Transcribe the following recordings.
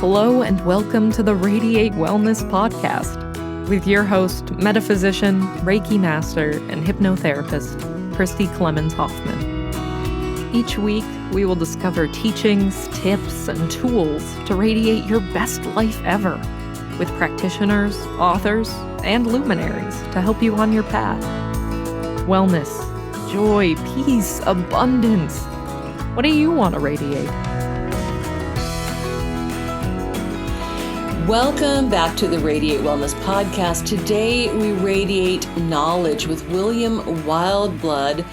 Hello and welcome to the Radiate Wellness podcast with your host, metaphysician, Reiki master, and hypnotherapist, Christy Clemens Hoffman. Each week, we will discover teachings, tips, and tools to radiate your best life ever with practitioners, authors, and luminaries to help you on your path. Wellness, joy, peace, abundance. What do you want to radiate? Welcome back to the Radiate Wellness podcast. Today we radiate knowledge with William Wildblood.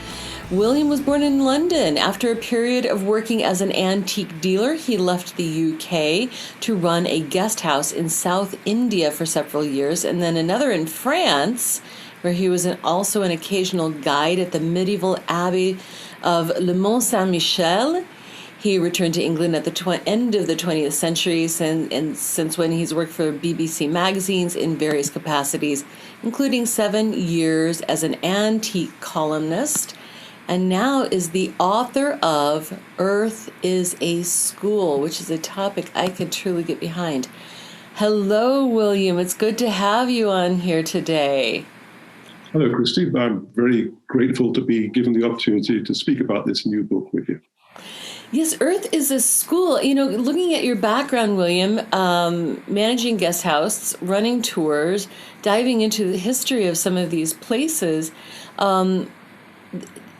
William was born in London. After a period of working as an antique dealer, he left the UK to run a guest house in South India for several years, and then another in France, where he was also an occasional guide at the medieval abbey of Mont Saint-Michel. He returned to England at the end of the 20th century, and since when he's worked for BBC magazines in various capacities, including 7 years as an antique columnist, and now is the author of Earth is a School, which is a topic I could truly get behind. Hello, William. It's good to have you on here today. Hello, Christy. I'm very grateful to be given the opportunity to speak about this new book with you. Yes, Earth is a School. You know, looking at your background, William, managing guest house, running tours, diving into the history of some of these places,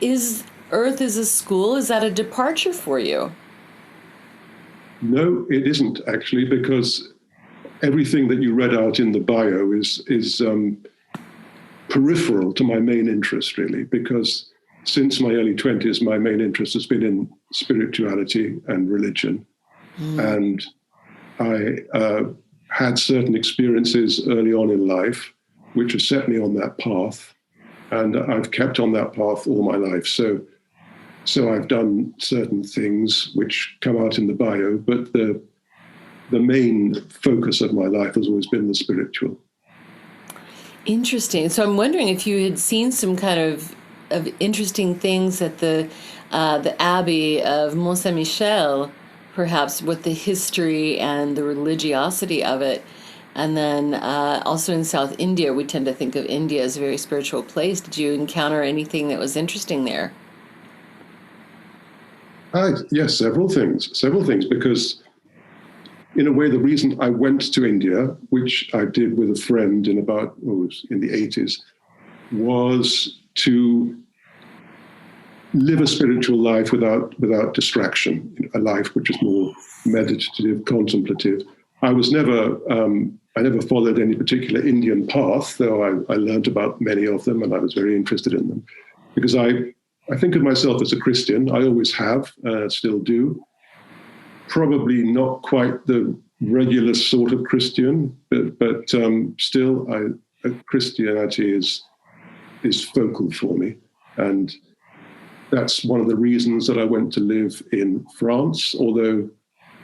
is Earth is a School? Is that a departure for you? No, it isn't actually, because everything that you read out in the bio is peripheral to my main interest, really, because since my early 20s, my main interest has been in spirituality and religion. And I had certain experiences early on in life, which have set me on that path. And I've kept on that path all my life. So I've done certain things which come out in the bio, but the main focus of my life has always been the spiritual. Interesting. So I'm wondering if you had seen some kind of interesting things at the abbey of Mont Saint-Michel, perhaps with the history and the religiosity of it. And then also in South India, we tend to think of India as a very spiritual place. Did you encounter anything that was interesting there? Yes, several things, because in a way, the reason I went to India, which I did with a friend in the 80s, was to live a spiritual life without distraction, a life which is more meditative, contemplative. I never followed any particular Indian path, though I learned about many of them and I was very interested in them. Because I think of myself as a Christian. I always have, still do. Probably not quite the regular sort of Christian, but still Christianity is focal for me. And that's one of the reasons that I went to live in France, although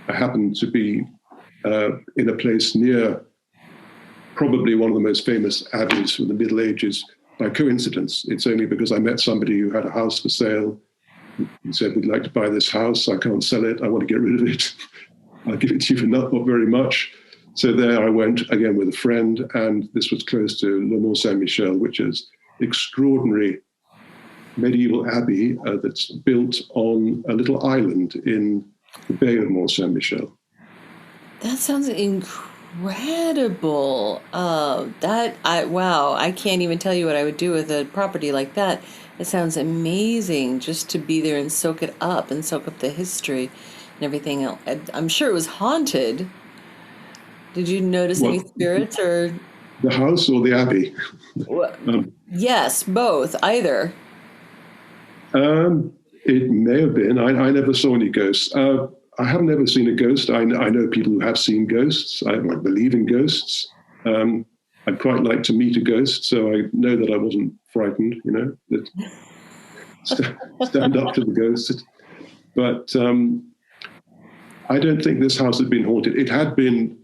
I happened to be in a place near probably one of the most famous abbeys from the Middle Ages by coincidence. It's only because I met somebody who had a house for sale. He said, "We'd like to buy this house. I can't sell it. I want to get rid of it. I'll give it to you for not very much." So there I went again with a friend, and this was close to Le Mont Saint-Michel, which is extraordinary medieval abbey that's built on a little island in the Bay of Mont Saint-Michel. That sounds incredible. I can't even tell you what I would do with a property like that. It sounds amazing just to be there and soak it up and soak up the history and everything else. I'm sure it was haunted. Did you notice any spirits or? The house or the abbey? Yes, both, either. It may have been. I never saw any ghosts. I have never seen a ghost. I know people who have seen ghosts. I believe in ghosts. I'd quite like to meet a ghost, so I know that I wasn't frightened, that stand up to the ghost. But I don't think this house had been haunted. It had been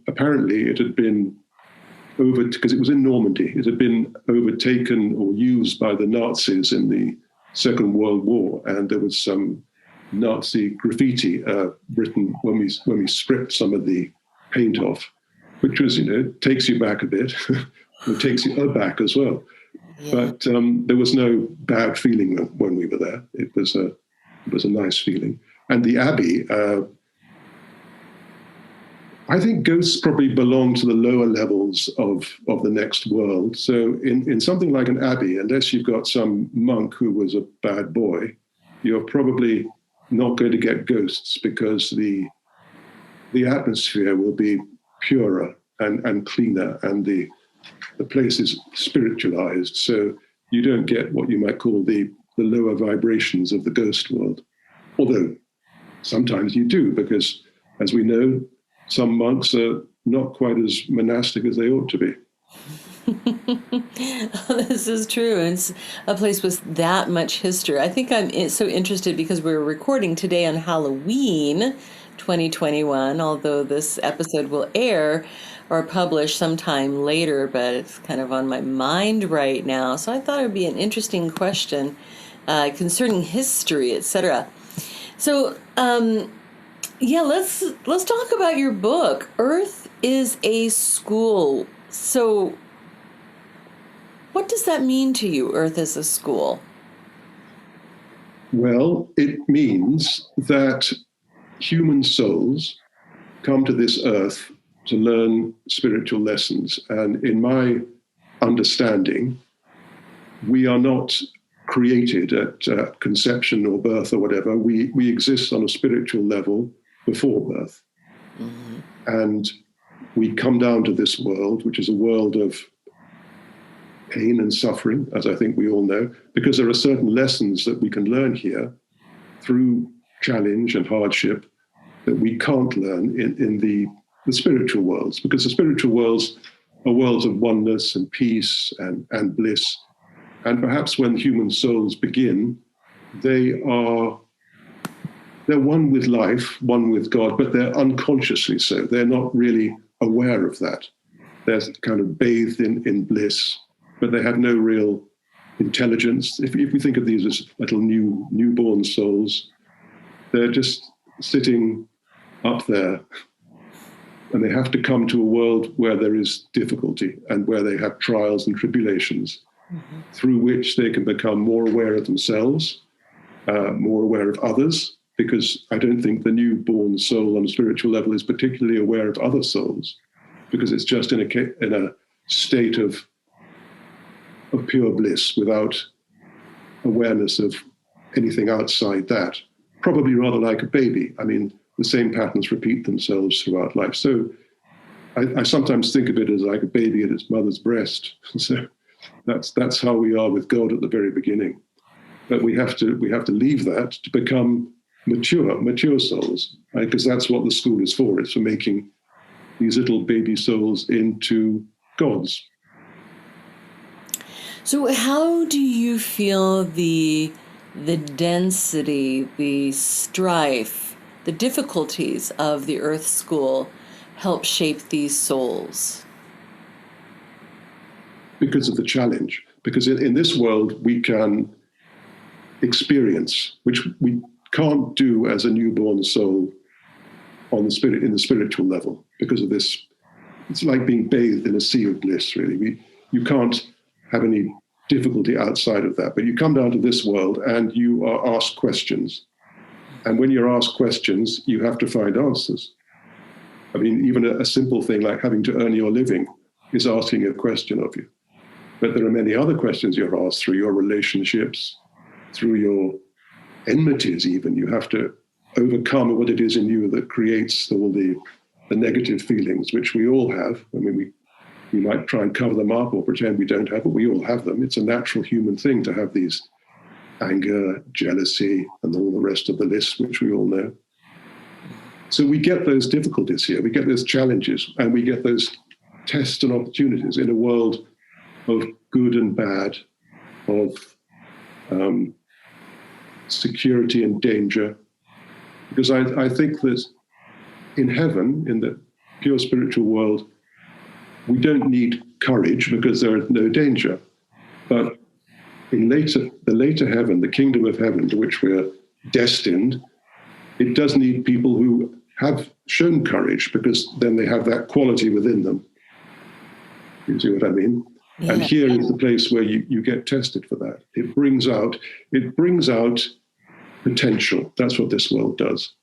because it was in Normandy. It had been overtaken or used by the Nazis in the Second World War, and there was some Nazi graffiti written when we stripped some of the paint off, which was, takes you back a bit. It takes you aback as well. Yeah. But there was no bad feeling when we were there. It was a nice feeling. And the abbey, I think ghosts probably belong to the lower levels of the next world. So in something like an abbey, unless you've got some monk who was a bad boy, you're probably not going to get ghosts, because the atmosphere will be purer and cleaner, and the place is spiritualized. So you don't get what you might call the lower vibrations of the ghost world. Although sometimes you do, because as we know, some monks are not quite as monastic as they ought to be. This is true. It's a place with that much history. I think I'm so interested because we're recording today on Halloween 2021, although this episode will air or publish sometime later, but it's kind of on my mind right now. So I thought it would be an interesting question concerning history, etc. So, let's talk about your book, Earth is a School. So what does that mean to you, Earth is a School? Well, it means that human souls come to this earth to learn spiritual lessons. And in my understanding, we are not created at conception or birth or whatever. We exist on a spiritual level before birth. Mm-hmm. And we come down to this world, which is a world of pain and suffering, as I think we all know, because there are certain lessons that we can learn here through challenge and hardship that we can't learn in the spiritual worlds, because the spiritual worlds are worlds of oneness and peace and bliss. And perhaps when human souls begin, they're one with life, one with God, but they're unconsciously so. They're not really aware of that. They're kind of bathed in bliss, but they have no real intelligence. If we think of these as little newborn souls, they're just sitting up there, and they have to come to a world where there is difficulty and where they have trials and tribulations, mm-hmm. through which they can become more aware of themselves, more aware of others, because I don't think the newborn soul on a spiritual level is particularly aware of other souls, because it's just in a state of pure bliss without awareness of anything outside that. Probably rather like a baby. I mean, the same patterns repeat themselves throughout life. So I sometimes think of it as like a baby at its mother's breast. So that's how we are with God at the very beginning. But we have to leave that to become mature souls, right? Because that's what the school is for. It's for making these little baby souls into gods. So how do you feel the density, the strife, the difficulties of the Earth School help shape these souls? Because of the challenge. Because in this world, we can experience, which we can't do as a newborn soul in the spiritual level. Because of this, it's like being bathed in a sea of bliss, really. You can't have any difficulty outside of that. But you come down to this world and you are asked questions. And when you're asked questions, you have to find answers. I mean, even a simple thing like having to earn your living is asking a question of you. But there are many other questions you're asked through your relationships, through your enmities even. You have to overcome what it is in you that creates all the negative feelings, which we all have. I mean, we might try and cover them up or pretend we don't have, but we all have them. It's a natural human thing to have these anger, jealousy, and all the rest of the list, which we all know. So we get those difficulties here, we get those challenges, and we get those tests and opportunities in a world of good and bad, of security and danger. Because I think that in heaven, in the pure spiritual world, we don't need courage because there is no danger. But in the later heaven, the kingdom of heaven to which we're destined, it does need people who have shown courage, because then they have that quality within them. You see what I mean? Yeah. And here is the place where you get tested for that. It brings out potential. That's what this world does.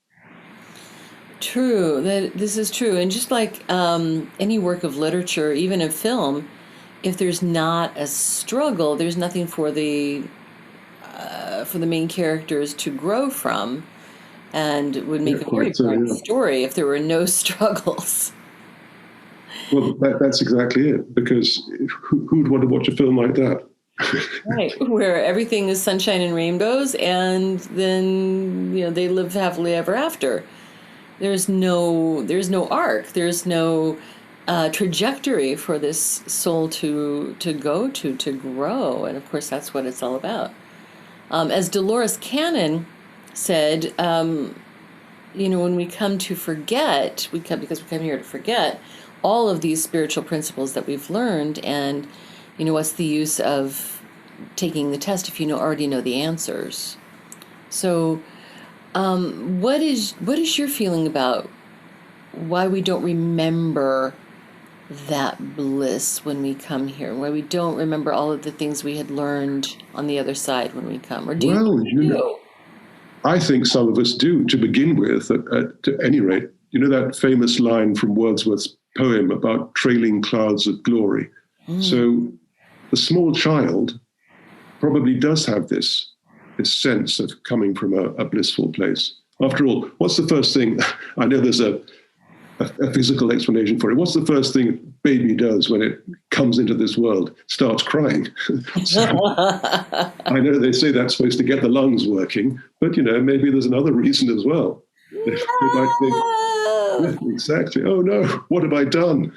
True. This is true. And just like any work of literature, even in film, if there's not a struggle, there's nothing for the main characters to grow from, and it would make a very boring story if there were no struggles. Well, that's exactly it, because who'd want to watch a film like that? Right, where everything is sunshine and rainbows, and then they live happily ever after. There's no arc. There's no trajectory for this soul to go to grow, and of course that's what it's all about. As Dolores Cannon said, when we come to forget, because we come here to forget all of these spiritual principles that we've learned, and what's the use of taking the test if you already know the answers? So, what is your feeling about why we don't remember that bliss when we come here? Why we don't remember all of the things we had learned on the other side when we come? Or do you? I think some of us do, to begin with, at any rate. You know that famous line from Wordsworth's poem about trailing clouds of glory? So the small child probably does have this sense of coming from a blissful place. After all, what's the first thing? I know there's a physical explanation for it. What's the first thing a baby does when it comes into this world? Starts crying. So, I know they say that's supposed to get the lungs working, but maybe there's another reason as well. They might think, yeah, exactly. Oh no, what have I done?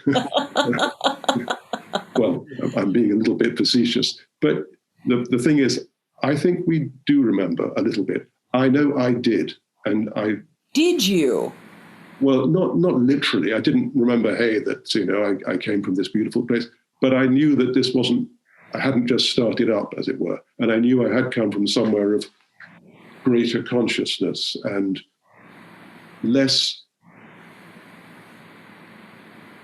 Well, I'm being a little bit facetious, but the thing is, I think we do remember a little bit. I know I did, and I did. You? Well, not literally. I didn't remember, hey, that I came from this beautiful place, but I knew that this wasn't. I hadn't just started up, as it were, and I knew I had come from somewhere of greater consciousness and less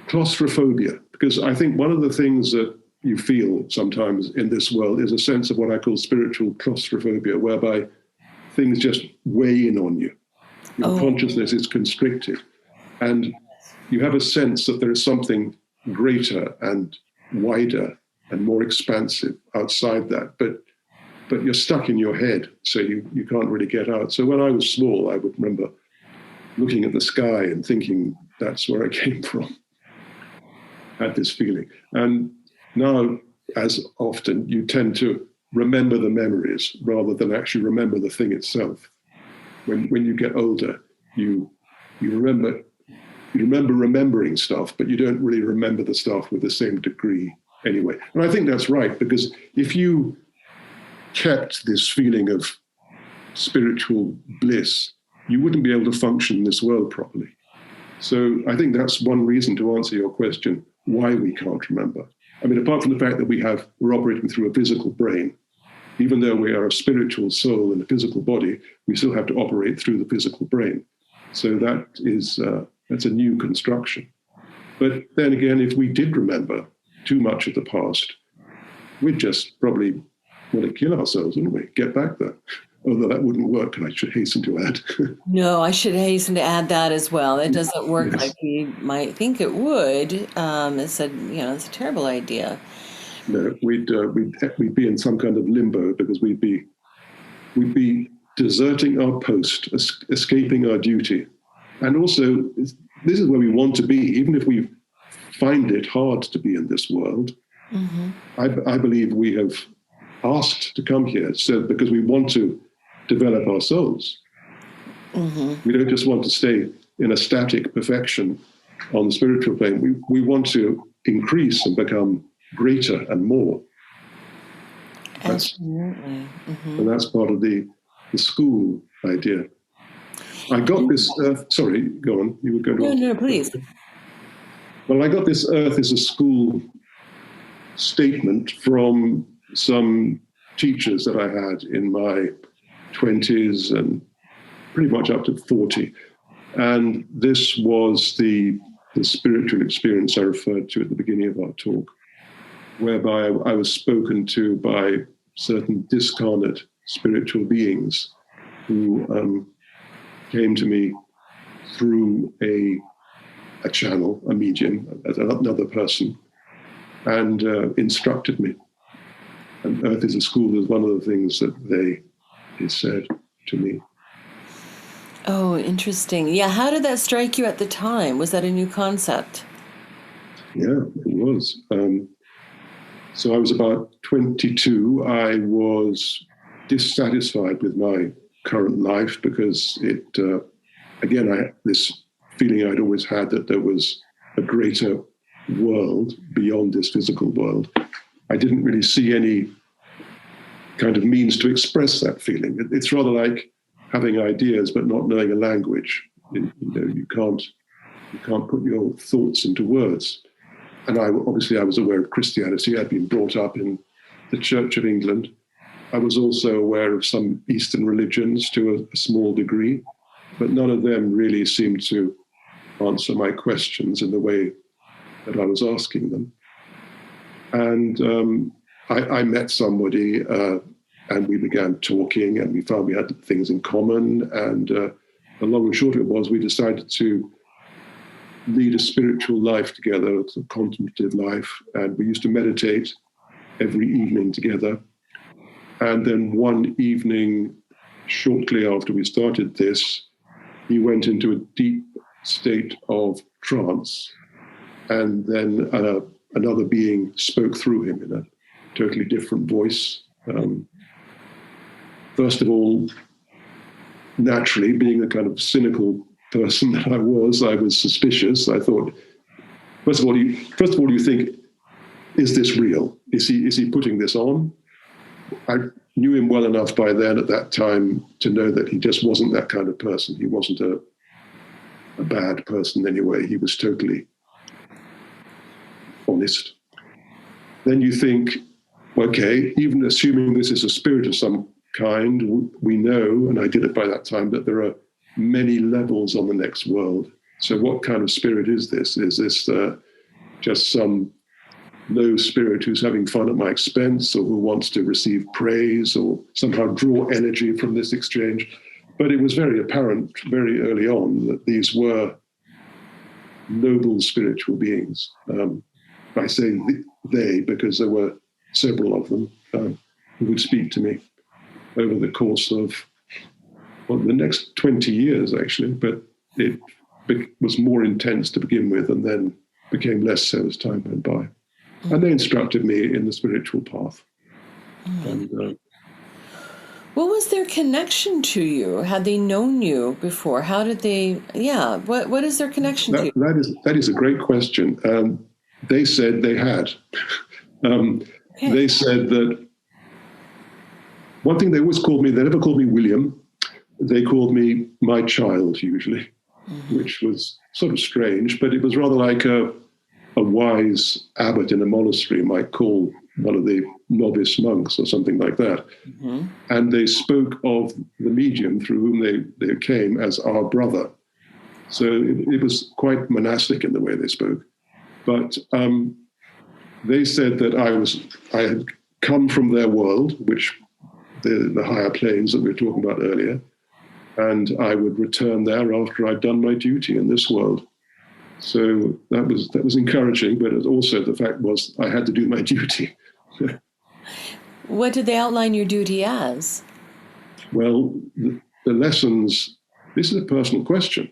claustrophobia. Because I think one of the things that you feel sometimes in this world is a sense of what I call spiritual claustrophobia, whereby things just weigh in on you. Your consciousness is constricted, and you have a sense that there is something greater and wider and more expansive outside that, but you're stuck in your head, so you can't really get out. So when I was small, I would remember looking at the sky and thinking that's where I came from. I had this feeling. And now, as often, you tend to remember the memories rather than actually remember the thing itself. When you get older, you remember remembering stuff, but you don't really remember the stuff with the same degree anyway. And I think that's right, because if you kept this feeling of spiritual bliss, you wouldn't be able to function in this world properly. So I think that's one reason to answer your question, why we can't remember. I mean, apart from the fact that we're operating through a physical brain, even though we are a spiritual soul in a physical body, we still have to operate through the physical brain. So that's a new construction. But then again, if we did remember too much of the past, we'd just probably want to kill ourselves, wouldn't we? Get back there. Although that wouldn't work, and I should hasten to add. No, I should hasten to add that as well. It doesn't work like we might think it would. It's a terrible idea. No, we'd be in some kind of limbo, because we'd be deserting our post, escaping our duty. And also, this is where we want to be, even if we find it hard to be in this world. Mm-hmm. I believe we have asked to come here, so because we want to develop our souls. Mm-hmm. We don't just want to stay in a static perfection on the spiritual plane. We want to increase and become greater and more. Absolutely. Mm-hmm. And that's part of the school idea. I got this, sorry, go on. You were going to... No, please. Well, I got this Earth is a school statement from some teachers that I had in my 20s and pretty much up to 40. And this was the spiritual experience I referred to at the beginning of our talk, whereby I was spoken to by certain discarnate spiritual beings who came to me through a channel, a medium, another person, and instructed me. And Earth is a School is one of the things that they said to me. Oh, interesting. Yeah, how did that strike you at the time? Was that a new concept? Yeah, it was. So I was about 22. I was dissatisfied with my current life because it, again, I had this feeling I'd always had that there was a greater world beyond this physical world. I didn't really see any kind of means to express that feeling. It's rather like having ideas but not knowing a language. You can't put your thoughts into words. And I was aware of Christianity. I'd been brought up in the Church of England. I was also aware of some Eastern religions to a small degree, but none of them really seemed to answer my questions in the way that I was asking them. And I met somebody and we began talking, and we found we had things in common. And the long and short of it was we decided to lead a spiritual life together, a contemplative life. And we used to meditate every evening together. And then one evening, shortly after we started this, he went into a deep state of trance. And then another being spoke through him in a totally different voice. First of all, naturally, being the kind of cynical person that I was suspicious. I thought, first of all, you think, is this real? Is he putting this on? I knew him well enough by then at that time to know that he just wasn't that kind of person. He wasn't a bad person anyway. He was totally honest. Then you think, okay, even assuming this is a spirit of some kind, we know, and I did it by that time, that there are many levels on the next world. So what kind of spirit is this? Is this just some low spirit who's having fun at my expense, or who wants to receive praise, or somehow draw energy from this exchange? But it was very apparent very early on that these were noble spiritual beings. I say they because there were several of them who would speak to me over the course of the next 20 years, actually. But it was more intense to begin with, and then became less so as time went by. And they instructed me in the spiritual path. And, what was their connection to you? Had they known you before? How did they? Yeah. What is their connection to you? That is a great question. They said they had. Okay. They said that one thing they always called me. They never called me William. They called me my child usually, which was sort of strange. But it was rather like a wise abbot in a monastery might call one of the novice monks or something like that. Mm-hmm. And they spoke of the medium through whom they came as our brother. So it was quite monastic in the way they spoke. But they said that I had come from their world, which the higher planes that we were talking about earlier, and I would return there after I'd done my duty in this world. So that was encouraging, but also the fact was I had to do my duty. What did they outline your duty as? Well, the lessons, this is a personal question.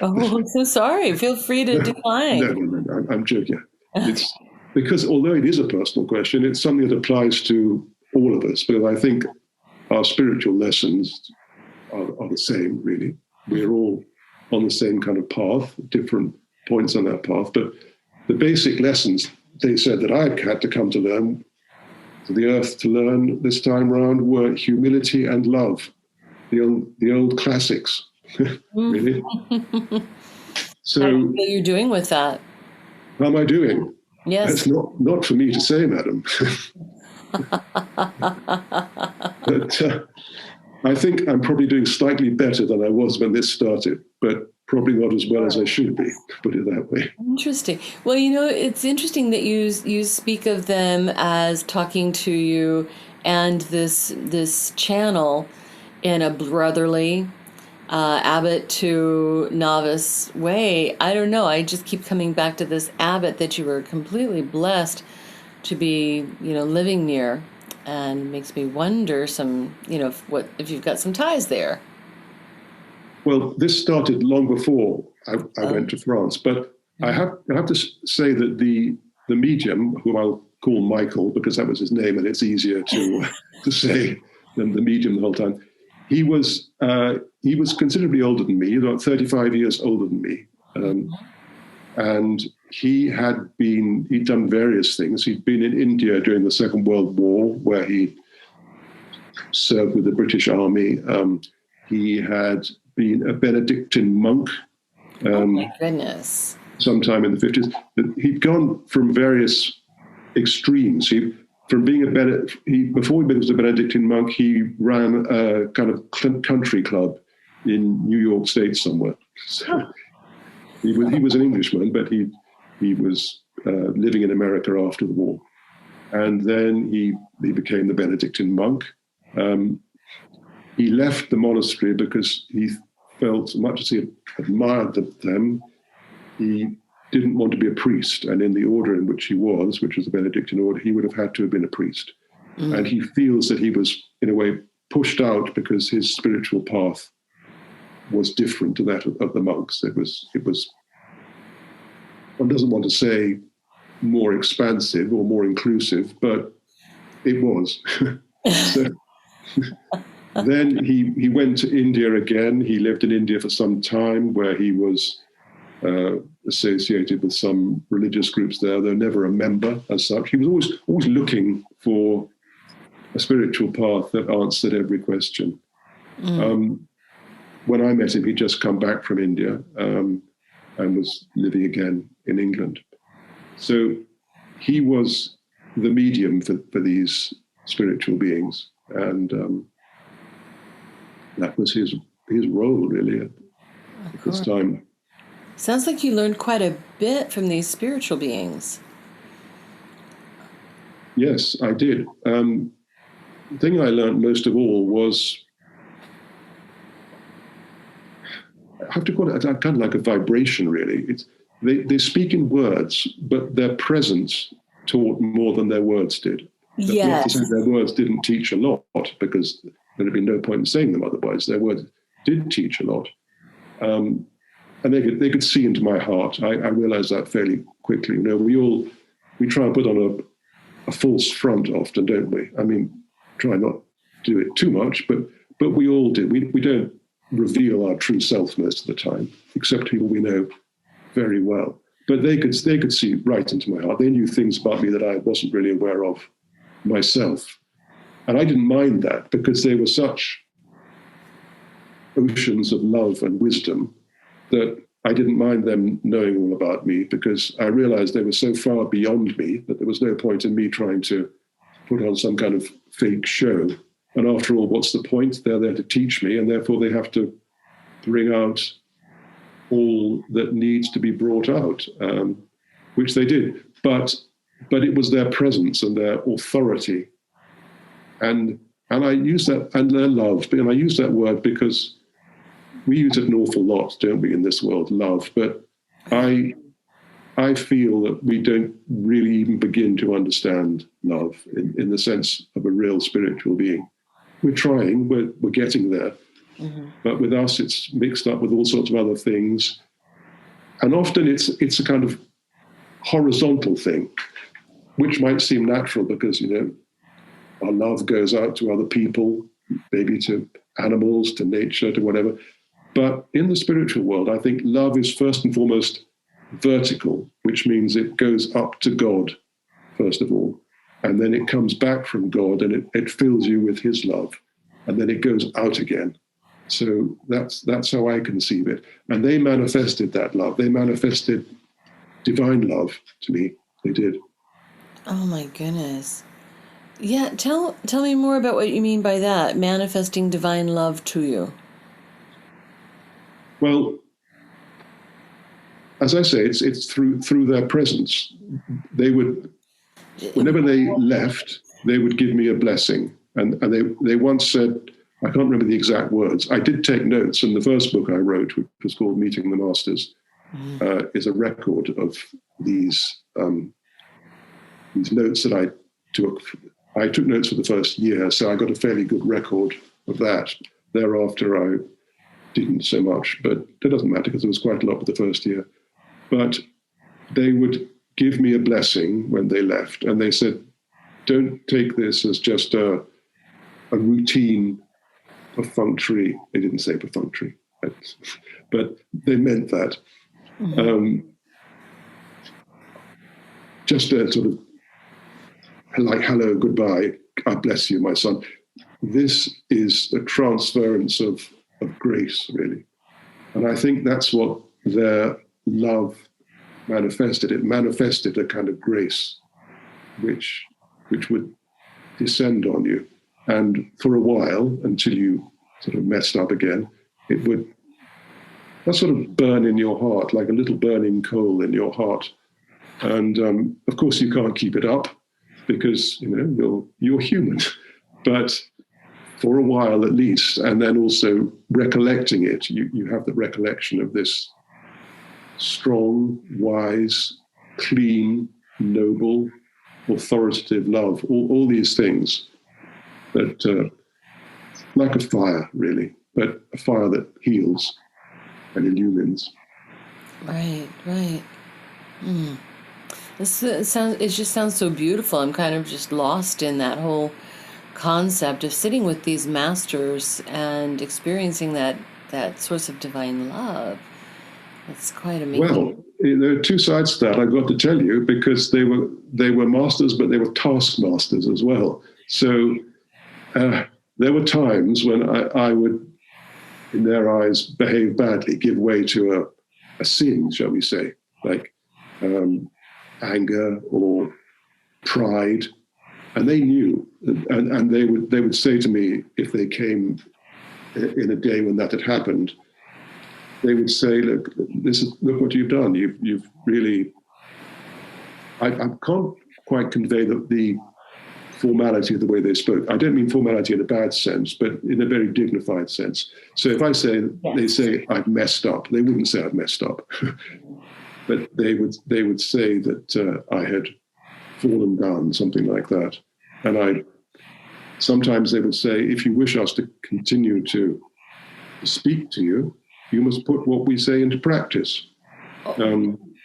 Oh, I'm so sorry. Feel free to decline. No, I'm joking. It's because although it is a personal question, it's something that applies to all of us, because I think our spiritual lessons are the same, really. We're all on the same kind of path, different points on that path. But the basic lessons they said that I had to come to learn, to the earth to learn this time round, were humility and love, the old classics, really. So, how do you feel you're doing with that? How am I doing? Yes. That's not for me to say, madam. But I think I'm probably doing slightly better than I was when this started, but probably not as well as I should be, put it that way. Interesting. Well, it's interesting that you speak of them as talking to you and this channel in a brotherly, abbot to novice way. I don't know. I just keep coming back to this abbot that you were completely blessed to be, living near, and makes me wonder if you've got some ties there. Well, this started long before I went to France, but I have to say that the medium, whom I'll call Michael because that was his name and it's easier to say than the medium the whole time. He was considerably older than me, about 35 years older than me, and he'd done various things. He'd been in India during the Second World War, where he served with the British Army. He had been a Benedictine monk. Oh my goodness! Sometime in the 50s. He'd gone from various extremes. From being before he was a Benedictine monk, he ran a kind of country club in New York State somewhere. So he was an Englishman, but he was living in America after the war. And then he became the Benedictine monk. He left the monastery because he felt, much as he admired them, he didn't want to be a priest. And in the order in which he was, which was the Benedictine order, he would have had to have been a priest. And he feels that he was, in a way, pushed out because his spiritual path was different to that of the monks. It was, one doesn't want to say more expansive or more inclusive, but it was. So then he went to India again. He lived in India for some time, where he was associated with some religious groups there, though never a member as such. He was always looking for a spiritual path that answered every question. When I met him, he'd just come back from India and was living again in England. So he was the medium for these spiritual beings, and that was his role, really, at this time. Sounds like you learned quite a bit from these spiritual beings. Yes, I did. The thing I learned most of all was, I have to call it kind of like a vibration, really. They speak in words, but their presence taught more than their words did. Yes. Not to say their words didn't teach a lot, because there'd been no point in saying them otherwise. Their words did teach a lot. And they could see into my heart. I realized that fairly quickly. We try and put on a false front often, don't we? I mean, try not to do it too much, but we all do. We don't reveal our true self most of the time, except people we know very well. But they could see right into my heart. They knew things about me that I wasn't really aware of myself. And I didn't mind that, because they were such oceans of love and wisdom that I didn't mind them knowing all about me, because I realized they were so far beyond me that there was no point in me trying to put on some kind of fake show. And after all, what's the point? They're there to teach me, and therefore they have to bring out all that needs to be brought out, which they did. But it was their presence and their authority. And I use that, and their love, and I use that word because we use it an awful lot, don't we, in this world, love. But I feel that we don't really even begin to understand love in the sense of a real spiritual being. We're trying, we're getting there. Mm-hmm. But with us, it's mixed up with all sorts of other things. And often it's a kind of horizontal thing, which might seem natural because, our love goes out to other people, maybe to animals, to nature, to whatever. But in the spiritual world, I think love is first and foremost vertical, which means it goes up to God, first of all. And then it comes back from God and it fills you with his love. And then it goes out again. So that's how I conceive it. And they manifested that love. They manifested divine love to me. They did. Oh my goodness. Yeah, tell me more about what you mean by that, manifesting divine love to you. Well, as I say, it's through their presence. They would, whenever they left, they would give me a blessing. And they once said, I can't remember the exact words. I did take notes, and the first book I wrote, which was called Meeting the Masters, is a record of these notes that I took. I took notes for the first year, so I got a fairly good record of that. Thereafter, I didn't so much, but that doesn't matter because there was quite a lot for the first year. But they would give me a blessing when they left, and they said, don't take this as just a routine, perfunctory. They didn't say perfunctory, but they meant that. Just a sort of like, hello, goodbye, I bless you, my son. This is a transference of grace, really. And I think that's what their love manifested. It manifested a kind of grace which would descend on you. And for a while, until you sort of messed up again, it would sort of burn in your heart, like a little burning coal in your heart. And of course, you can't keep it up because, you're human. But for a while at least, and then also recollecting it, you have the recollection of this strong, wise, clean, noble, authoritative love, all these things that, like a fire, really, but a fire that heals and illumines. Right. It just sounds so beautiful. I'm kind of just lost in that whole concept of sitting with these masters and experiencing that source of divine love. It's quite amazing. Well, there are two sides to that, I've got to tell you, because they were masters, but they were taskmasters as well. So there were times when I would, in their eyes, behave badly, give way to a sin, shall we say, like anger or pride. And they knew, and they would say to me, if they came in a day when that had happened, they would say, look what you've done. You've really, I can't quite convey the formality of the way they spoke. I don't mean formality in a bad sense, but in a very dignified sense. So if I say, they say I've messed up, they wouldn't say I've messed up, but they would say that I had fallen down, something like that. And sometimes they would say, if you wish us to continue to speak to you, you must put what we say into practice.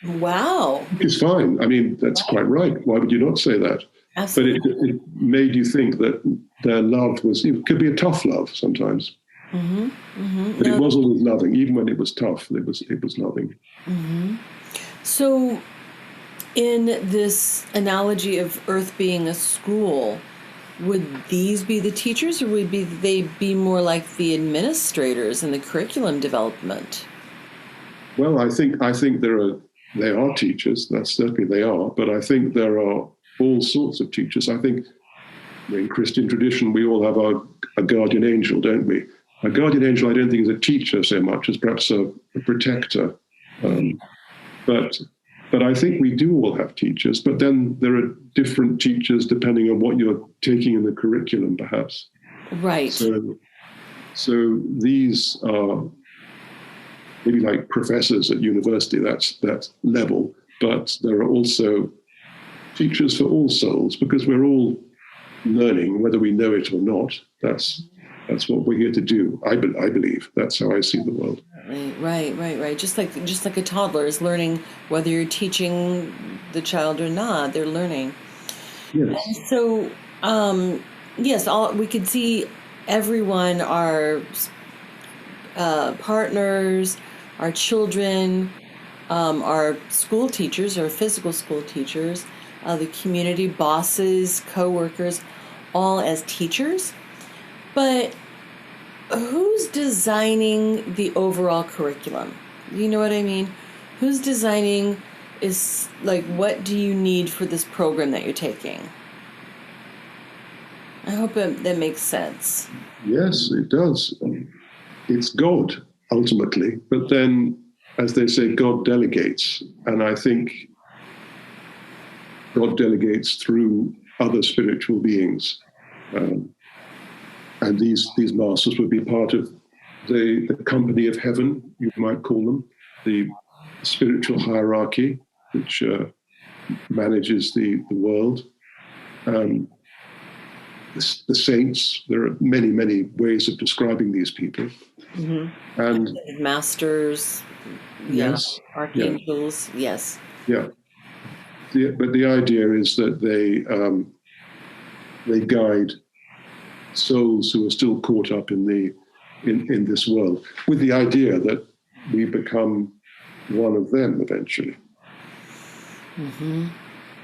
Wow. It's fine. I mean, that's quite right. Why would you not say that? Absolutely. But it made you think that their love it could be a tough love sometimes. Mm-hmm. Mm-hmm. But it was always loving. Even when it was tough, it was loving. Mm-hmm. So in this analogy of Earth being a school, would these be the teachers, or would they be more like the administrators in the curriculum development? Well, I think they are teachers. That's certainly they are. But I think there are all sorts of teachers. I think in Christian tradition, we all have a guardian angel, don't we? A guardian angel, I don't think, is a teacher so much as perhaps a protector. But I think we do all have teachers, but then there are different teachers depending on what you're taking in the curriculum, perhaps. Right. So these are maybe like professors at university, that's that level, but there are also teachers for all souls, because we're all learning, whether we know it or not. That's what we're here to do. I believe that's how I see the world. Right. Just like a toddler is learning, whether you're teaching the child or not, they're learning. Yes. And so, we could see everyone, our partners, our children, our school teachers, our physical school teachers, the community bosses, co-workers, all as teachers. But who's designing the overall curriculum? You know what I mean? Who's designing is like, what do you need for this program that you're taking? I hope that makes sense. Yes, it does. It's God, ultimately. But then, as they say, God delegates. And I think God delegates through other spiritual beings. And these masters would be part of the company of heaven, you might call them, the spiritual hierarchy, which manages the world. The saints, there are many, many ways of describing these people. Mm-hmm. And masters, yes, archangels, yes. Yeah. But the idea is that they guide souls who are still caught up in this world, with the idea that we become one of them eventually. Mm-hmm.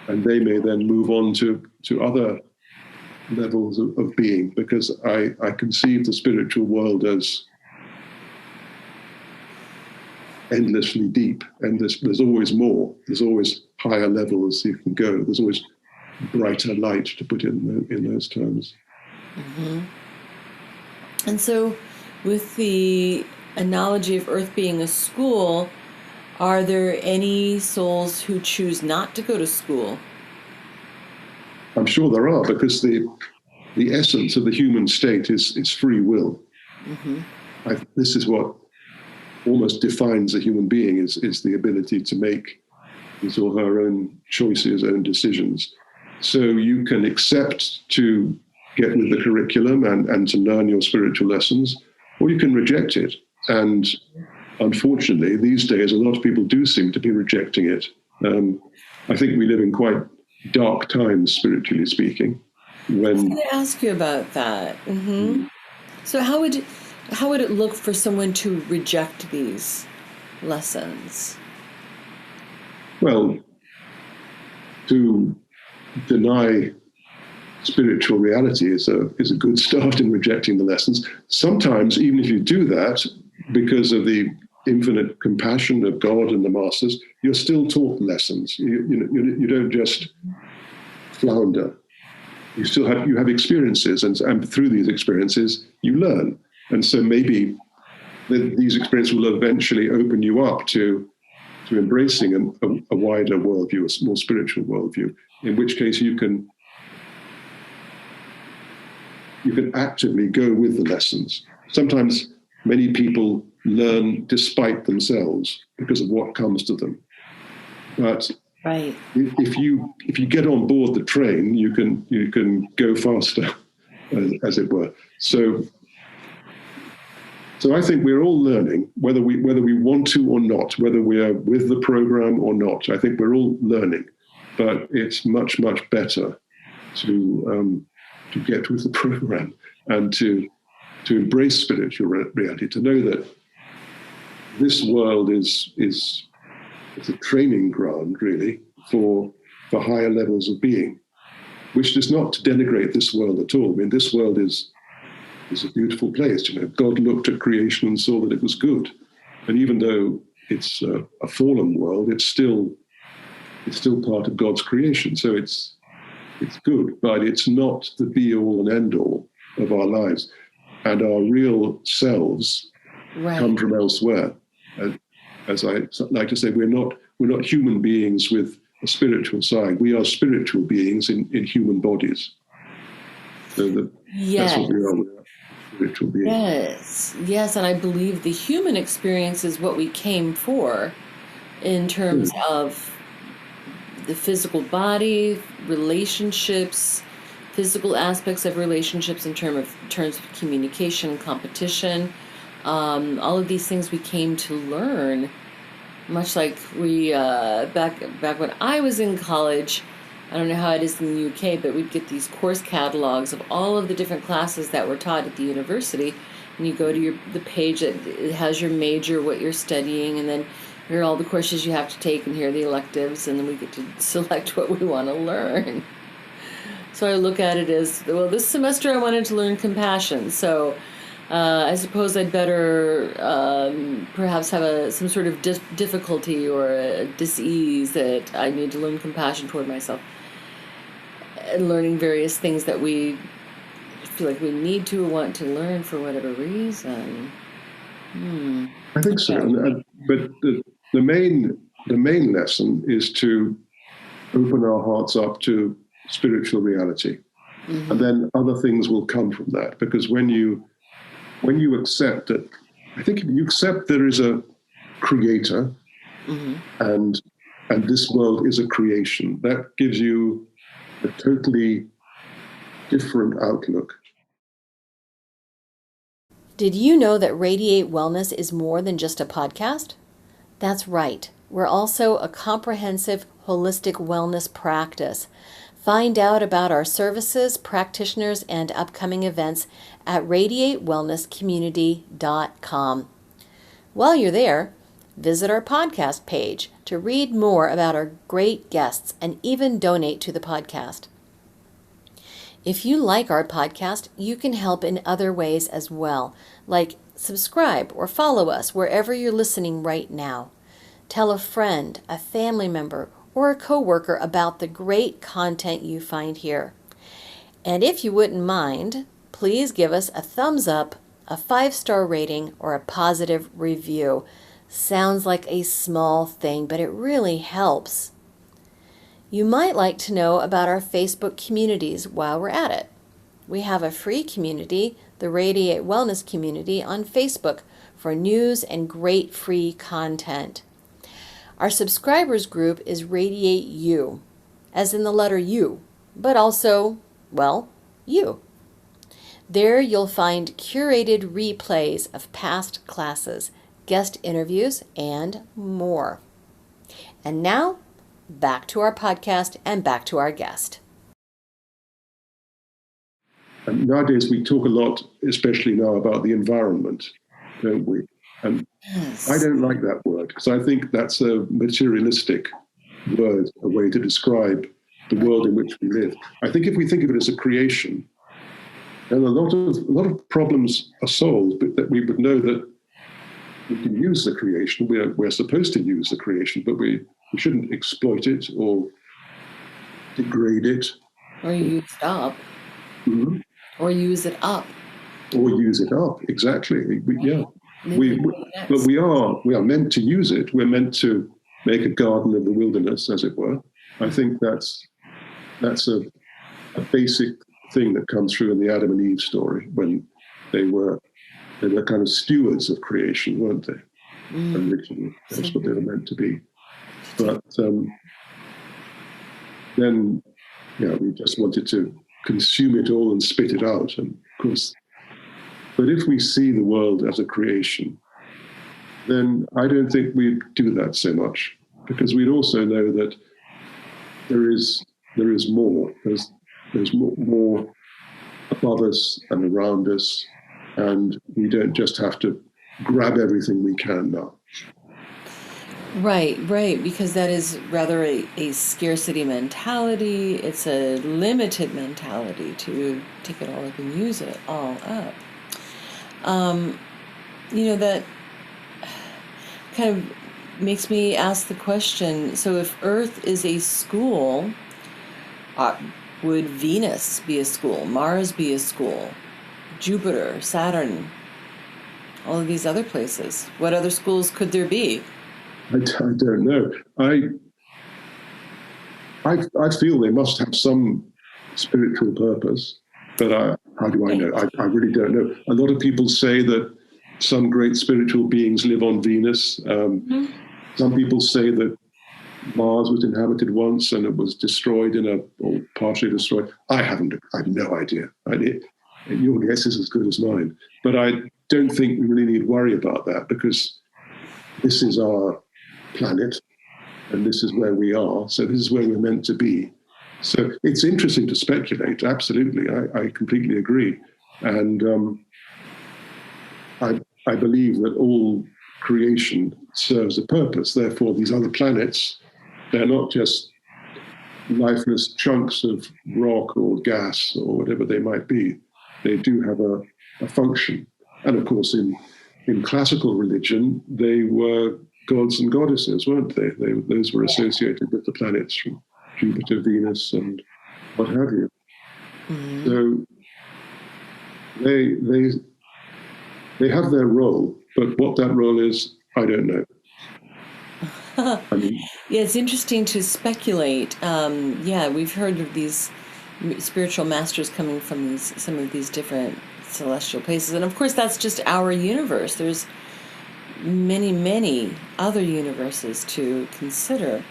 And they may then move on to other levels of being, because I conceive the spiritual world as endlessly deep, and there's always more. There's always higher levels you can go. There's always brighter light, to put it in those terms. Mm-hmm. And so, with the analogy of Earth being a school, are there any souls who choose not to go to school? I'm sure there are, because the essence of the human state is free will. Mm-hmm. This is what almost defines a human being, is the ability to make his or her own choices, own decisions. So you can accept to get with the curriculum and to learn your spiritual lessons, or you can reject it. And unfortunately, these days, a lot of people do seem to be rejecting it. I think we live in quite dark times, spiritually speaking. I was going to ask you about that. Mm-hmm. So how would it look for someone to reject these lessons? Well, to deny spiritual reality is a good start in rejecting the lessons. Sometimes, even if you do that, because of the infinite compassion of God and the masters, you're still taught lessons. You don't just flounder. You have experiences, and through these experiences you learn. And so maybe these experiences will eventually open you up to embracing a wider worldview, a more spiritual worldview, in which case you can actively go with the lessons. Sometimes many people learn despite themselves because of what comes to them. But right. if you get on board the train, you can go faster, as it were. So I think we're all learning, whether we want to or not, whether we are with the program or not. I think we're all learning, but it's much, much better to get with the program and to embrace spiritual reality, to know that this world is a training ground, really, for higher levels of being, which does not denigrate this world at all. I mean, this world is a beautiful place. God looked at creation and saw that it was good. And even though it's a fallen world, it's still part of God's creation. So it's good, but it's not the be-all and end-all of our lives. And our real selves come from elsewhere. As I like to say, we're not human beings with a spiritual side. We are spiritual beings in human bodies. So yes. That's what we are. We are spiritual beings. Yes, and I believe the human experience is what we came for, in terms of the physical body, relationships, physical aspects of relationships in terms of communication, competition. All of these things we came to learn, much like we back when I was in college. I don't know how it is in the UK, but we'd get these course catalogs of all of the different classes that were taught at the university, and you go to the page that it has your major, what you're studying, and then here are all the courses you have to take, and here are the electives, and then we get to select what we want to learn. So I look at it as, well, this semester I wanted to learn compassion, so I suppose I'd better perhaps have some sort of difficulty or a dis-ease that I need to learn compassion toward myself. And learning various things that we feel like we need to want to learn for whatever reason. I think so. But the main lesson is to open our hearts up to spiritual reality. Mm-hmm. And then other things will come from that. Because when you accept that, I think if you accept there is a creator, mm-hmm. and this world is a creation, that gives you a totally different outlook. Did you know that Radiate Wellness is more than just a podcast? That's right. We're also a comprehensive, holistic wellness practice. Find out about our services, practitioners, and upcoming events at radiatewellnesscommunity.com. While you're there, visit our podcast page to read more about our great guests and even donate to the podcast. If you like our podcast, you can help in other ways as well, like subscribe or follow us wherever you're listening right now. Tell a friend, a family member, or a coworker about the great content you find here. And if you wouldn't mind, please give us a thumbs up, a 5-star rating, or a positive review. Sounds like a small thing, but it really helps. You might like to know about our Facebook communities while we're at it. We have a free community, the Radiate Wellness community, on Facebook for news and great free content. Our subscribers group is Radiate U, as in the letter U, but also, well, you. There you'll find curated replays of past classes, guest interviews, and more. And now, back to our podcast and back to our guest. And nowadays we talk a lot, especially now, about the environment, don't we? And yes. I don't like that word because I think that's a materialistic word, a way to describe the world in which we live. I think if we think of it as a creation, then a lot of problems are solved, but that we would know that we can use the creation. We're supposed to use the creation, but we shouldn't exploit it or degrade it. Or use it up. Mm-hmm. Or use it up. Or use it up, exactly. But we are meant to use it. We're meant to make a garden of the wilderness, as it were. I think that's a basic thing that comes through in the Adam and Eve story, when they were kind of stewards of creation, weren't they? Originally, that's what they were meant to be. But then, we just wanted to consume it all and spit it out. And of course, but if we see the world as a creation, then I don't think we'd do that so much, because we'd also know that there is more. There's more above us and around us, and we don't just have to grab everything we can now. Right, because that is rather a scarcity mentality. It's a limited mentality to take it all up and use it all up. That kind of makes me ask the question, so if Earth is a school, would Venus be a school, Mars be a school, Jupiter, Saturn, all of these other places? What other schools could there be? I don't know. I feel they must have some spiritual purpose, but how do I know? I really don't know. A lot of people say that some great spiritual beings live on Venus. Some people say that Mars was inhabited once and it was destroyed or partially destroyed. I have no idea. Your guess is as good as mine. But I don't think we really need to worry about that, because this is our planet and this is where we are. So this is where we're meant to be. So it's interesting to speculate. Absolutely. I completely agree. And I believe that all creation serves a purpose. Therefore, these other planets, they're not just lifeless chunks of rock or gas or whatever they might be. They do have a function. And of course, in classical religion, they were gods and goddesses, weren't they? Those were associated with the planets from Jupiter, Venus, and what have you. Mm-hmm. So They have their role, but what that role is, I don't know. I mean, yeah, it's interesting to speculate. We've heard of these spiritual masters coming from some of these different celestial places, and of course that's just our universe. There's many, many other universes to consider.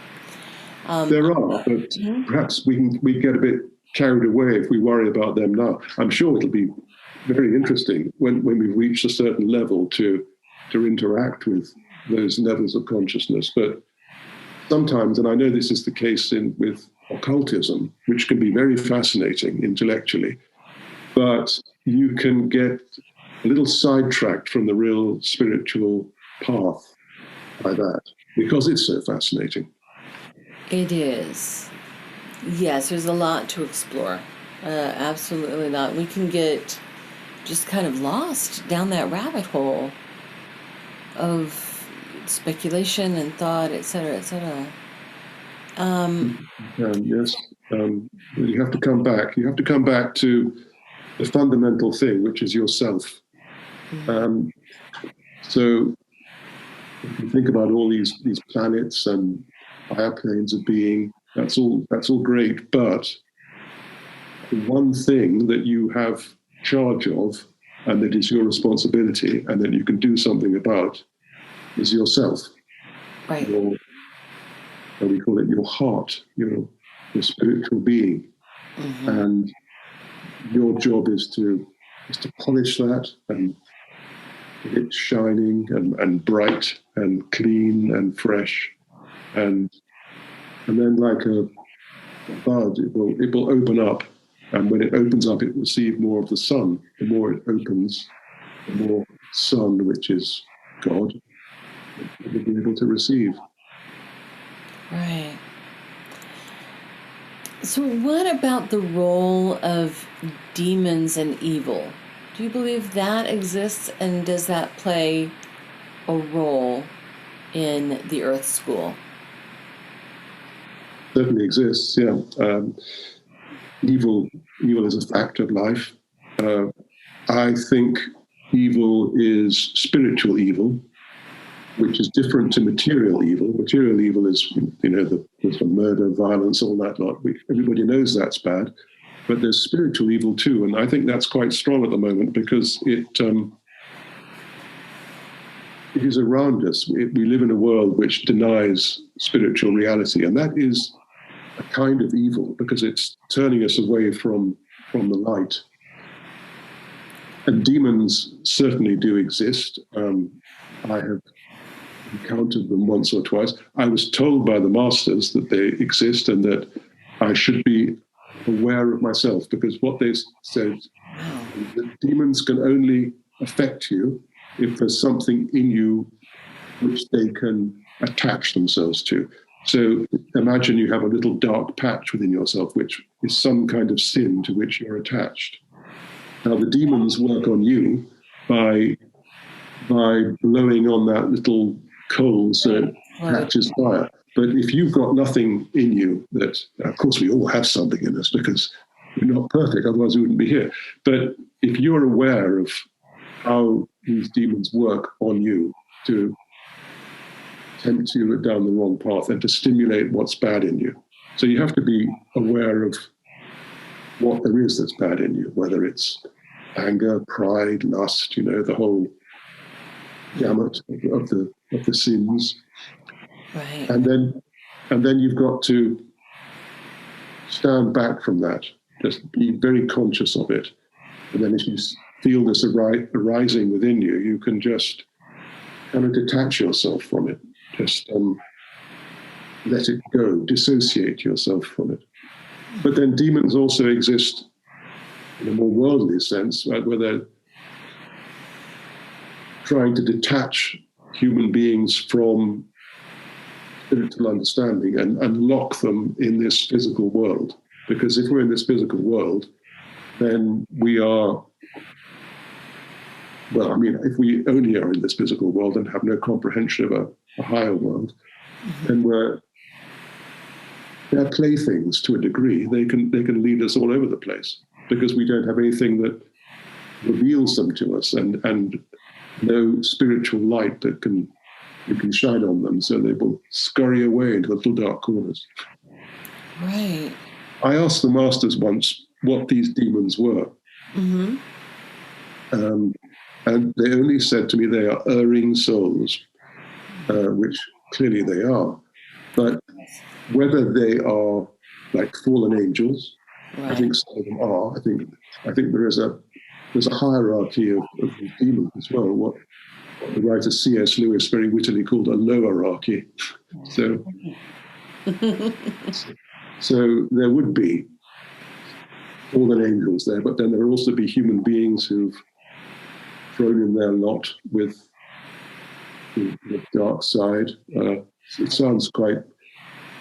there are, but perhaps we get a bit carried away if we worry about them now. I'm sure it'll be very interesting when we've reached a certain level to interact with those levels of consciousness. But sometimes, and I know this is the case with occultism, which can be very fascinating intellectually, but you can get a little sidetracked from the real spiritual path by that, because it's so fascinating. It is. Yes, there's a lot to explore. Absolutely not. We can get just kind of lost down that rabbit hole of speculation and thought, et cetera, et cetera. Yes, you have to come back. You have to come back to the fundamental thing, which is yourself. So if you think about all these planets and higher planes of being, that's all great. But the one thing that you have charge of, and that is your responsibility, and that you can do something about, is yourself. Right. We call it your heart, your spiritual being. And your job is to polish that and get it shining and bright and clean and fresh, and then like a bud, it will open up, and when it opens up, it will receive more of the sun. The more it opens, the more sun, which is God, it will be able to receive. Right. So what about the role of demons and evil? Do you believe that exists, and does that play a role in the Earth School? Certainly exists, yeah. Evil is a fact of life. I think evil is spiritual evil, which is different to material evil. Material evil is, the murder, violence, all that lot. Everybody knows that's bad, but there's spiritual evil too, and I think that's quite strong at the moment because it is around us. We live in a world which denies spiritual reality, and that is a kind of evil because it's turning us away from the light. And demons certainly do exist. I have encountered them once or twice. I was told by the masters that they exist and that I should be aware of myself, because what they said is that demons can only affect you if there's something in you which they can attach themselves to. So imagine you have a little dark patch within yourself, which is some kind of sin to which you're attached. Now, the demons work on you by blowing on that little coal so it catches fire. But if you've got nothing in you that, of course, we all have something in us because we're not perfect, otherwise we wouldn't be here. But if you're aware of how these demons work on you to tempt you down the wrong path and to stimulate what's bad in you. So you have to be aware of what there is that's bad in you, whether it's anger, pride, lust, the whole gamut of the sins. Right. And then you've got to stand back from that, just be very conscious of it. And then if you feel this arising within you, you can just kind of detach yourself from it. Just let it go, dissociate yourself from it. But then demons also exist in a more worldly sense, right, where they're trying to detach human beings from spiritual understanding and lock them in this physical world. Because if we're in this physical world, then we are, if we only are in this physical world and have no comprehension of a higher world, then they're playthings to a degree. They can lead us all over the place because we don't have anything that reveals them to us, and no spiritual light that we can shine on them, so they will scurry away into the little dark corners. Right. I asked the masters once what these demons were. Mm-hmm. And they only said to me they are erring souls, which clearly they are. But whether they are like fallen angels, Right. I think some of them are. I think there's a hierarchy of demons as well. What the writer C.S. Lewis very wittily called a lowerarchy. So there would be fallen angels there, but then there will also be human beings who've thrown in their lot with the dark side. It sounds quite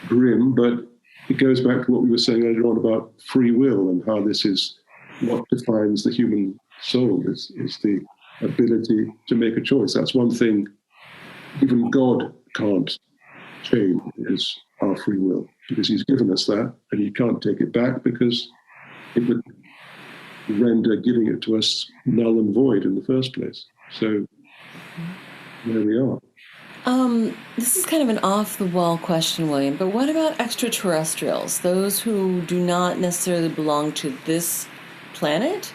grim, but it goes back to what we were saying earlier on about free will and how this is what defines the human soul, is the ability to make a choice. That's one thing even God can't change, is our free will, because he's given us that, and he can't take it back because it would render giving it to us null and void in the first place. So there we are. This is kind of an off-the-wall question, William, but what about extraterrestrials, those who do not necessarily belong to this planet,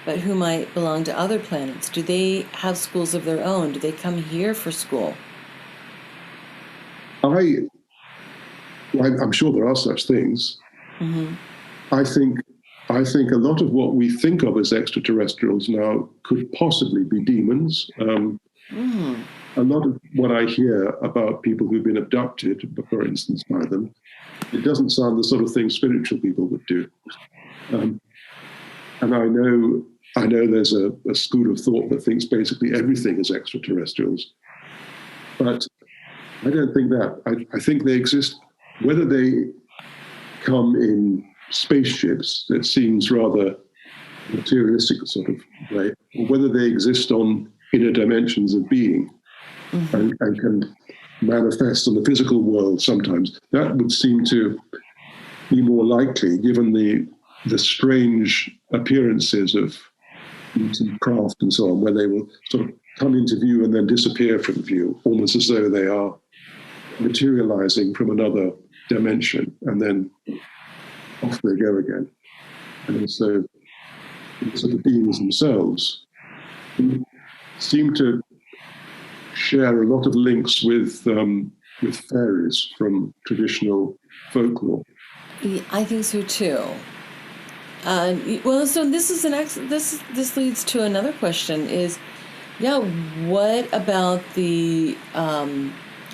but who might belong to other planets? Do they have schools of their own? Do they come here for school? I'm sure there are such things. Mm-hmm. I think a lot of what we think of as extraterrestrials now could possibly be demons. A lot of what I hear about people who've been abducted, for instance, by them, it doesn't sound the sort of thing spiritual people would do. And I know there's a school of thought that thinks basically everything is extraterrestrials. But I don't think that. I think they exist. Whether they come in spaceships, that seems rather materialistic sort of way, or whether they exist on inner dimensions of being, and can manifest on the physical world sometimes, that would seem to be more likely, given the strange appearances of craft and so on, where they will sort of come into view and then disappear from view, almost as though they are materializing from another dimension, and then off they go again. And so the beings themselves seem to share a lot of links with fairies from traditional folklore. I think so too. Well, so this is this leads to another question: is what about the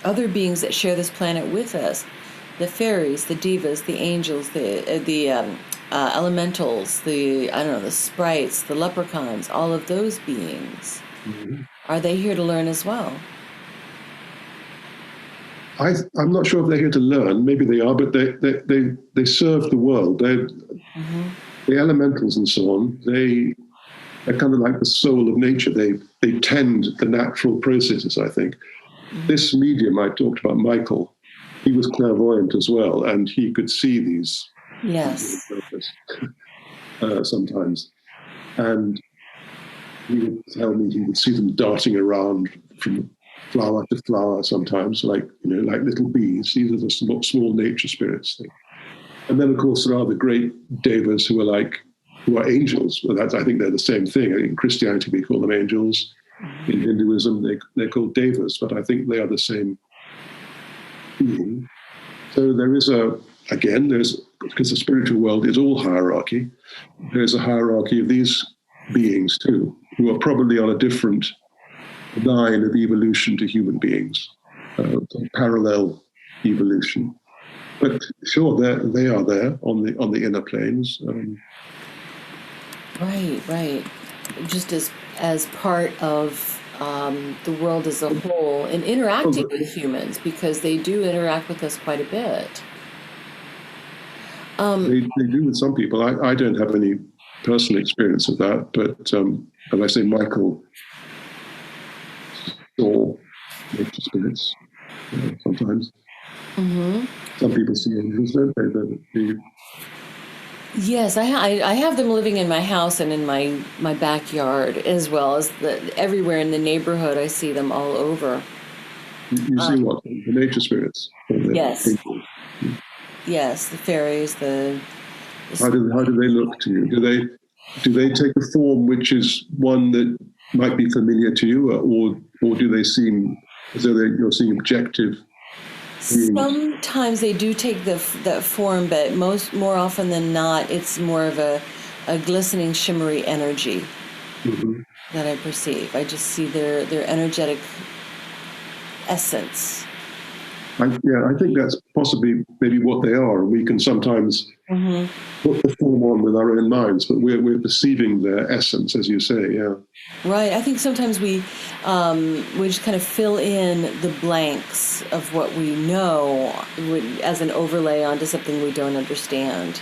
other beings that share this planet with us? The fairies, the divas, the angels, the elementals, the sprites, the leprechauns, all of those beings. Mm-hmm. Are they here to learn as well? I'm not sure if they're here to learn. Maybe they are, but they serve the world. The elementals and so on, they're kind of like the soul of nature. They tend the natural processes, I think. Mm-hmm. This medium I talked about, Michael, he was clairvoyant as well, and he could see these. Yes. Sometimes. And he would tell me he would see them darting around from flower to flower sometimes, like little bees. These are the small nature spirits thing. And then, of course, there are the great devas who are angels. Well, I think they're the same thing. In Christianity, we call them angels. In Hinduism, they're called devas, but I think they are the same being. So there is because the spiritual world is all hierarchy, there's a hierarchy of these beings too, who are probably on a different line of evolution to human beings, parallel evolution. But sure, they are there on the inner planes. Right. Just as part of the world as a whole, and interacting with humans, because they do interact with us quite a bit. They do with some people. I don't have any personal experience of that, but as I say, Michael saw nature spirits sometimes. Mm-hmm. Some people see angels, don't they? Yes, I have them living in my house and in my backyard, as well as everywhere in the neighborhood. I see them all over. You see what? The nature spirits? Yes. Yes, the fairies, How do they look to you? Do they take a form which is one that might be familiar to you, or do they seem as though you're seeing objective beings? Sometimes they do take that form, but more often than not, it's more of a glistening, shimmery energy that I perceive. I just see their energetic essence. I think that's possibly maybe what they are. We can sometimes put the form on with our own minds, but we're perceiving their essence, as you say. Yeah. Right. I think sometimes we just kind of fill in the blanks of what we know as an overlay onto something we don't understand.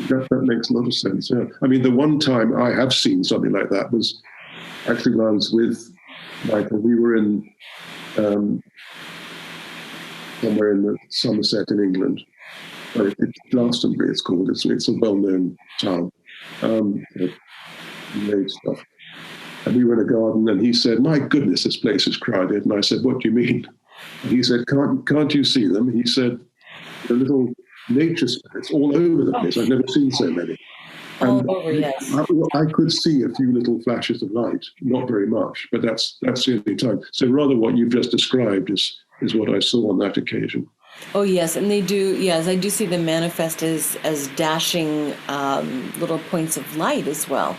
That makes a lot of sense. Yeah. I mean, the one time I have seen something like that was actually when I was with Michael. We were in somewhere in the Somerset in England. It's Glastonbury, it's called. It's a well-known town. Made stuff. And we were in a garden, and he said, "My goodness, this place is crowded." And I said, "What do you mean?" And he said, "Can't you see them?" He said, "The little nature spirits all over the place. I've never seen so many." And yes. I could see a few little flashes of light, not very much, but that's the only time. So rather what you've just described is what I saw on that occasion. Oh, yes, and they do, yes, I do see them manifest as dashing little points of light as well.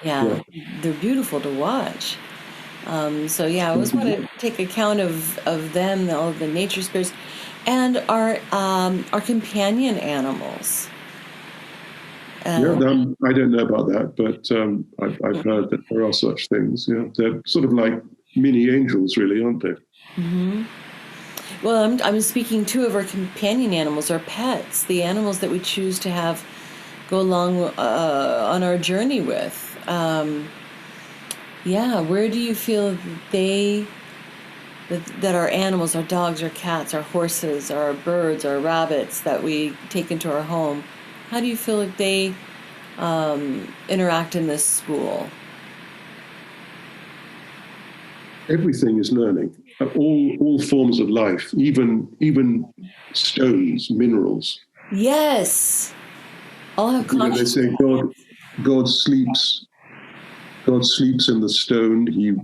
Yeah, they're beautiful to watch. So, I always want to take account of them, all of the nature spirits, and our companion animals. I don't know about that, but I've heard that there are such things. Yeah, they're sort of like mini angels, really, aren't they? Well, I'm speaking too of our companion animals, our pets, the animals that we choose to have go along on our journey with. Where do you feel that our animals, our dogs, our cats, our horses, our birds, our rabbits that we take into our home, how do you feel that they interact in this school? Everything is learning. All forms of life, even stones, minerals. Yes, all have consciousness. They say God sleeps. God sleeps in the stone. He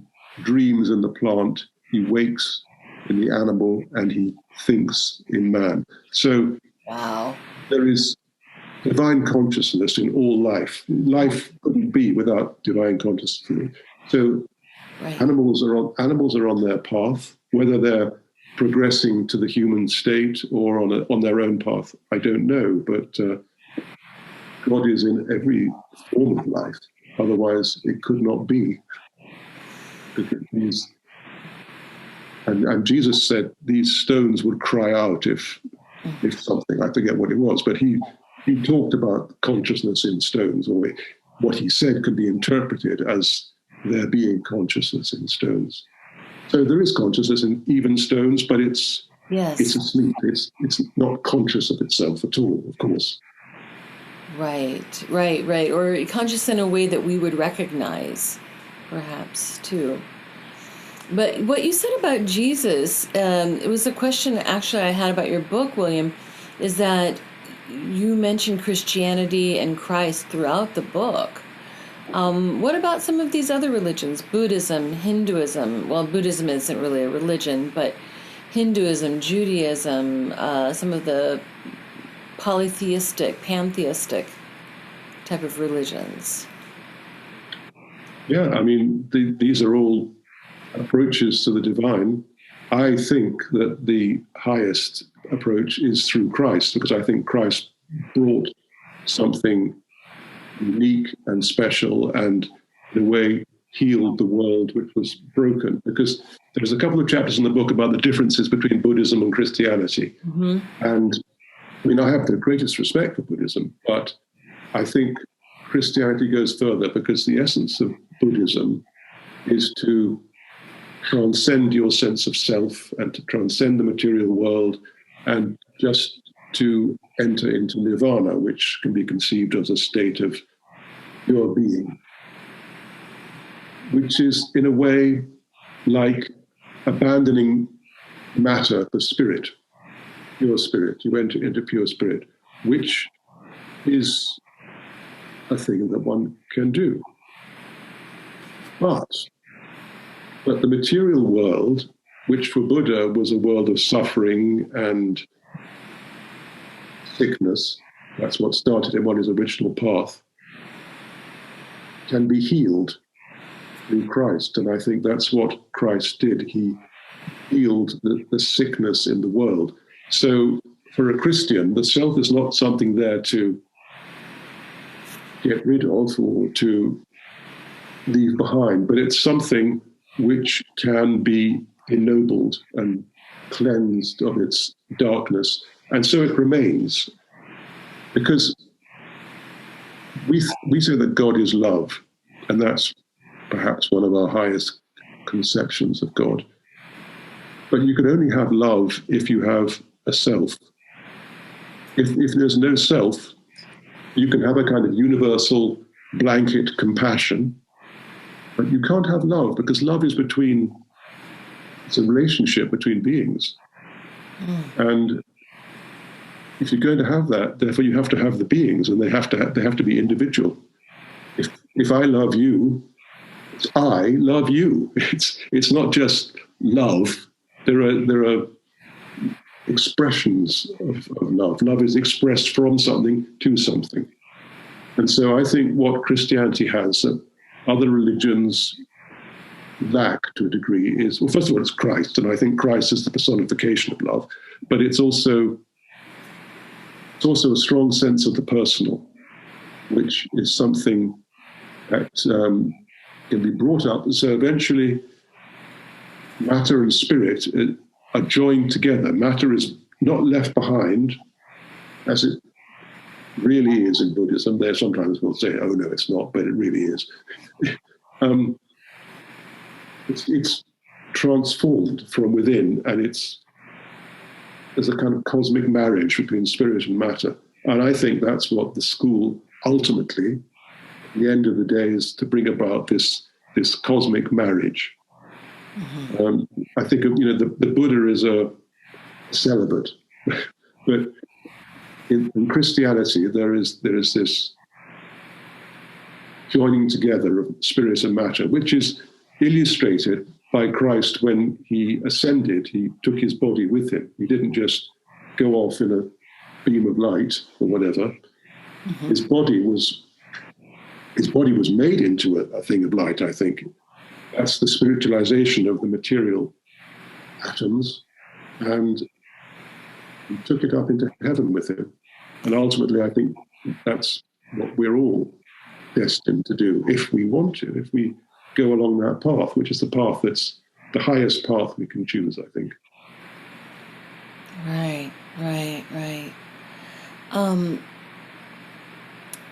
dreams in the plant. He wakes in the animal, and he thinks in man. So there is divine consciousness in all life. Life couldn't be without divine consciousness. So animals are on their path, whether they're progressing to the human state or on their own path, I don't know. But God is in every form of life. Otherwise, it could not be. And Jesus said these stones would cry out if something, I forget what it was, but he talked about consciousness in stones, or what he said could be interpreted as there being consciousness in stones. So there is consciousness in even stones, but it's asleep. It's not conscious of itself at all, of course. Right. Or conscious in a way that we would recognize, perhaps, too. But what you said about Jesus, it was a question actually I had about your book, William, is that you mentioned Christianity and Christ throughout the book. What about some of these other religions? Buddhism, Hinduism. Well, Buddhism isn't really a religion, but Hinduism, Judaism, some of the polytheistic, pantheistic type of religions. Yeah, I mean, these are all approaches to the divine. I think that the highest approach is through Christ, because I think Christ brought something unique and special, and in a way healed the world which was broken. Because there's a couple of chapters in the book about the differences between Buddhism and Christianity. And I mean, I have the greatest respect for Buddhism, but I think Christianity goes further, because the essence of Buddhism is to transcend your sense of self and to transcend the material world, and just to enter into nirvana, which can be conceived as a state of pure being, which is in a way like abandoning matter for spirit, pure spirit. You enter into pure spirit, which is a thing that one can do. But the material world, which for Buddha was a world of suffering and sickness, that's what started him on his original path, can be healed through Christ. And I think that's what Christ did. He healed the sickness in the world. So for a Christian, the self is not something there to get rid of or to leave behind, but it's something which can be ennobled and cleansed of its darkness. And so it remains, because we say that God is love, and that's perhaps one of our highest conceptions of God. But you can only have love if you have a self. If there's no self, you can have a kind of universal blanket compassion, but you can't have love, because love is it's a relationship between beings. And if you're going to have that, therefore you have to have the beings, and they have to be individual. If I love you, it's I love you. It's not just love. There are expressions of love. Love is expressed from something to something. And so I think what Christianity has that other religions lack to a degree is, well, first of all, it's Christ, and I think Christ is the personification of love, but it's also a strong sense of the personal, which is something that can be brought up. So eventually, matter and spirit are joined together. Matter is not left behind, as it really is in Buddhism. There sometimes we'll say, oh no, it's not, but it really is. It's transformed from within, and there's a kind of cosmic marriage between spirit and matter. And I think that's what the school ultimately, at the end of the day, is to bring about this cosmic marriage. Mm-hmm. I think the Buddha is a celibate, but in Christianity there is this joining together of spirit and matter, which is illustrated by Christ when he ascended. He took his body with him. He didn't just go off in a beam of light or whatever. Mm-hmm. His body was made into a thing of light, I think. That's the spiritualization of the material atoms, and he took it up into heaven with him. And ultimately, I think that's what we're all destined to do if we want to, if we go along that path, which is the path that's the highest path we can choose, I think. Right.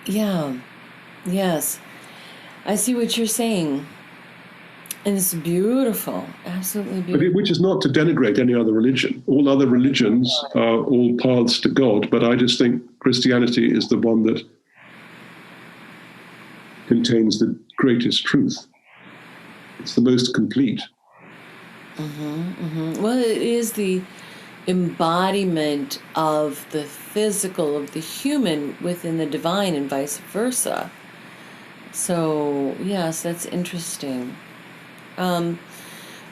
Yeah. Yes. I see what you're saying. And it's beautiful, absolutely beautiful. But which is not to denigrate any other religion. All other religions are all paths to God, but I just think Christianity is the one that contains the greatest truth. It's the most complete. Well, it is the embodiment of the physical, of the human within the divine, and vice versa. So, yes, that's interesting.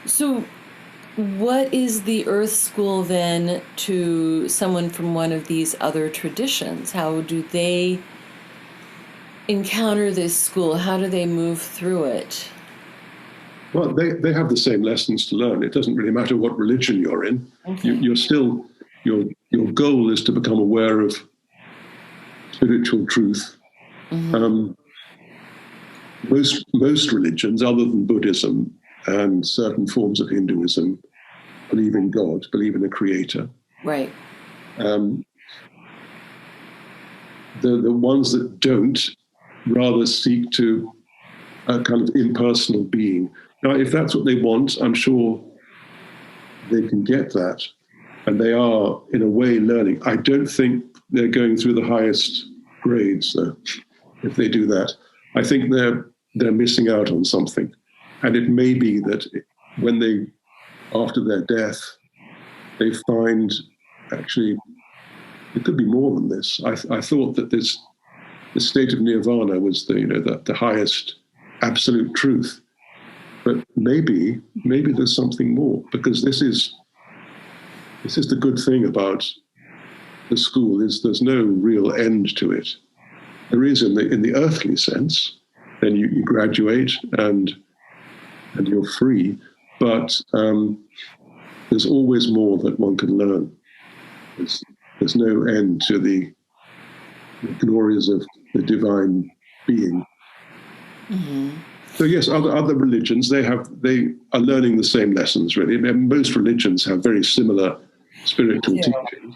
So what is the Earth School then to someone from one of these other traditions? How do they encounter this school? How do they move through it? Well, they have the same lessons to learn. It doesn't really matter what religion you're in. Okay. You're still, your goal is to become aware of spiritual truth. Mm-hmm. Most religions, other than Buddhism and certain forms of Hinduism, believe in God, believe in a creator. Right. The ones that don't rather seek to a kind of impersonal being. Now, if that's what they want, I'm sure they can get that. and they are, in a way, learning. I don't think they're going through the highest grades, though, if they do that. I think they're missing out on something. And it may be that when they, after their death, they find, actually, it could be more than this. I thought that the state of nirvana was the highest absolute truth. But maybe there's something more, because this is the good thing about the school, is there's no real end to it. There is in the earthly sense, then you graduate and you're free, but there's always more that one can learn. There's no end to the glories of the divine being. Mm-hmm. So yes, other religions, they are learning the same lessons, really. And most religions have very similar spiritual teachings.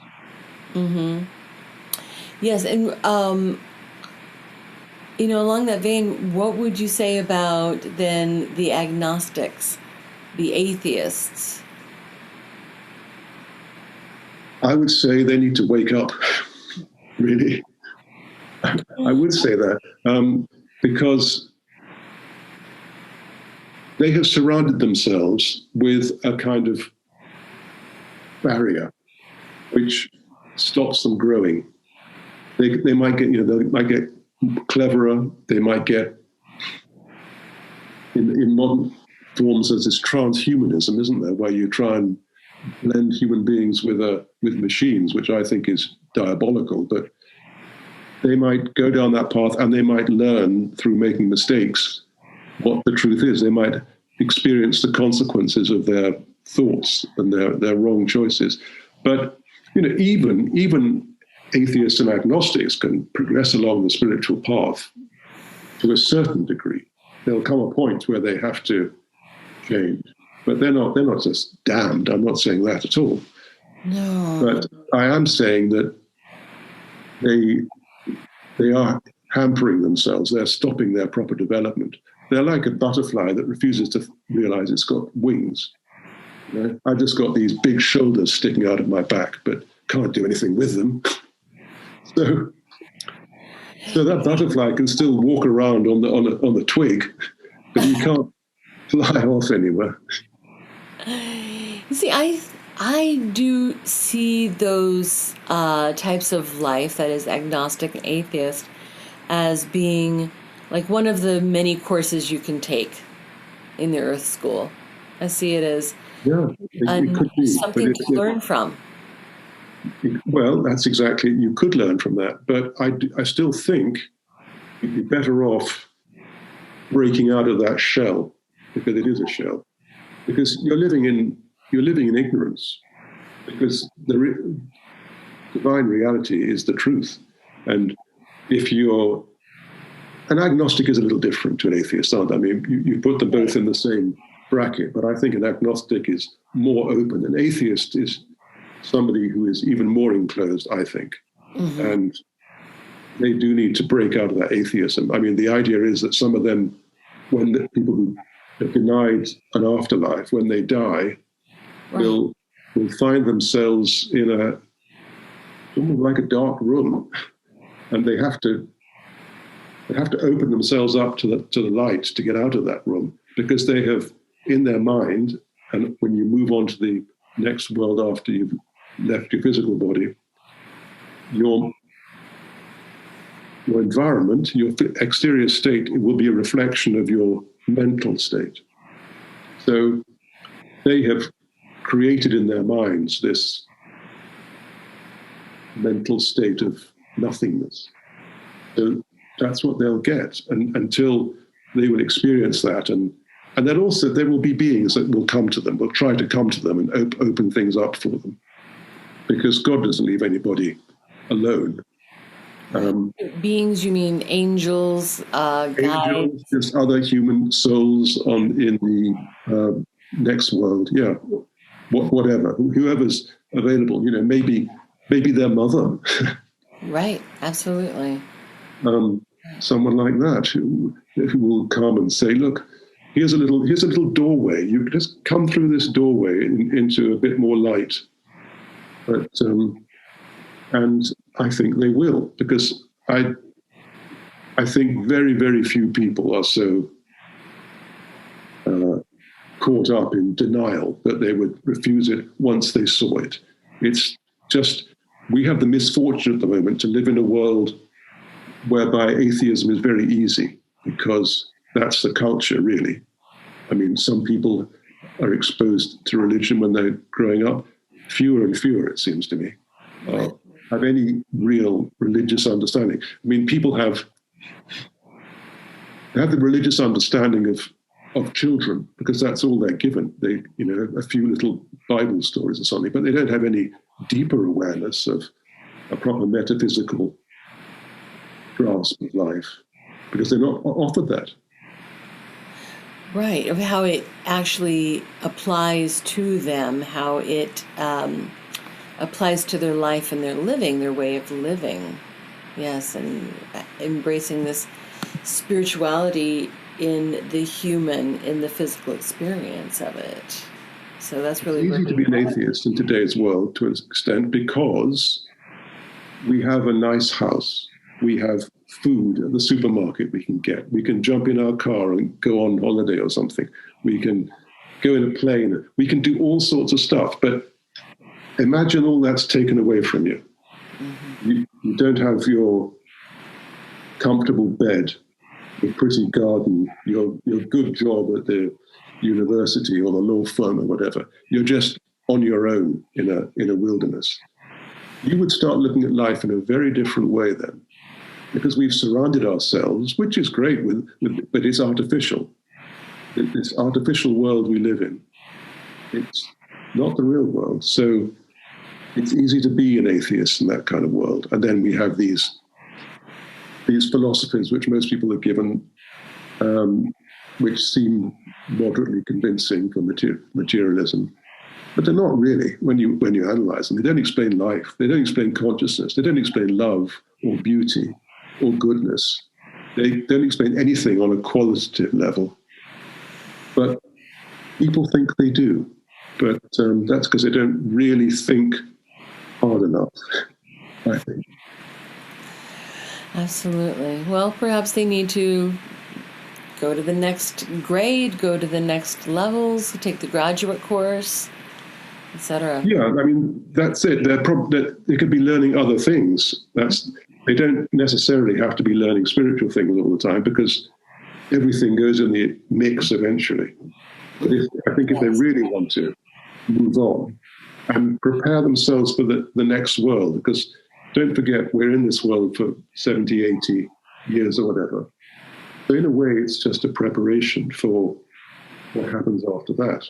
Mm-hmm. Yes, and along that vein, what would you say about then the agnostics, the atheists? I would say they need to wake up, really. I would say that, because they have surrounded themselves with a kind of barrier which stops them growing. They might get cleverer. They might get in modern forms. There's this transhumanism, isn't there, where you try and blend human beings with machines, which I think is diabolical. But they might go down that path, and they might learn through making mistakes what the truth is. They might experience the consequences of their thoughts and their wrong choices. But even atheists and agnostics can progress along the spiritual path to a certain degree. There'll come a point where they have to change, but they're not just damned. I'm not saying that at all. No. But I am saying that they are hampering themselves. They're stopping their proper development. They're like a butterfly that refuses to realize it's got wings. I've just got these big shoulders sticking out of my back, but can't do anything with them. So that butterfly can still walk around on the twig, but you can't fly off anywhere. You see, I do see those types of life, that is agnostic and atheist, as being like one of the many courses you can take in the Earth School. I see it as it could be something to learn from. Well, that's exactly, you could learn from that, but I still think you'd be better off breaking out of that shell, because it is a shell, because you're living in ignorance, because the divine reality is the truth. And if you're an agnostic, is a little different to an atheist, aren't they? I mean, you put them both in the same bracket, but I think an agnostic is more open. An atheist is somebody who is even more enclosed, I think. Mm-hmm. And they do need to break out of that atheism. I mean, the idea is that some of them, when the people who have denied an afterlife, when they die, will find themselves in almost like a dark room, and they have to open themselves up to the light to get out of that room, because they have, in their mind, and when you move on to the next world after you've left your physical body, your environment, your exterior state, it will be a reflection of your mental state. So they have created in their minds this mental state of nothingness. So that's what they'll get, and until they will experience that. And then also there will be beings that will come to them, will try to come to them and open things up for them, because God doesn't leave anybody alone. Beings, you mean angels, guides? Just other human souls in the next world. Yeah, whatever, whoever's available. Maybe their mother. Right. Absolutely. Someone like that who will come and say, "Look, here's a little doorway. You just come through this doorway into a bit more light." But and I think they will, because I think very, very few people are so caught up in denial that they would refuse it once they saw it. It's just, we have the misfortune at the moment to live in a world whereby atheism is very easy, because that's the culture, really. I mean, some people are exposed to religion when they're growing up. Fewer and fewer, it seems to me, have any real religious understanding. I mean, people have the religious understanding of children, because that's all they're given. They, a few little Bible stories or something, but they don't have any deeper awareness of a proper metaphysical grasp of life, because they're not offered that. Right, of how it actually applies to them, how it applies to their life and their living, their way of living. Yes, and embracing this spirituality in the human, in the physical experience of it. So that's really easy to be an atheist in today's world to an extent, because we have a nice house, we have food at the supermarket we can get, we can jump in our car and go on holiday or something, we can go in a plane, we can do all sorts of stuff. But imagine all that's taken away from you. Mm-hmm. You don't have your comfortable bed, your pretty garden, your good job at the university or the law firm or whatever. You're just on your own in a wilderness. You would start looking at life in a very different way then, because we've surrounded ourselves, which is great, but it's artificial. This artificial world we live in, it's not the real world. So it's easy to be an atheist in that kind of world. And then we have these philosophies which most people are given, which seem moderately convincing for materialism, but they're not really when you analyze them. They don't explain life. They don't explain consciousness. They don't explain love or beauty or goodness. They don't explain anything on a qualitative level. But people think they do. But that's because they don't really think hard enough, I think. Absolutely. Well, perhaps they need to go to the next grade, go to the next levels, take the graduate course, etc. Yeah, I mean, that's it. They could be learning other things. They don't necessarily have to be learning spiritual things all the time, because everything goes in the mix eventually. But I think if they really want to move on and prepare themselves for the next world, because don't forget, we're in this world for 70, 80 years or whatever. So in a way, it's just a preparation for what happens after that.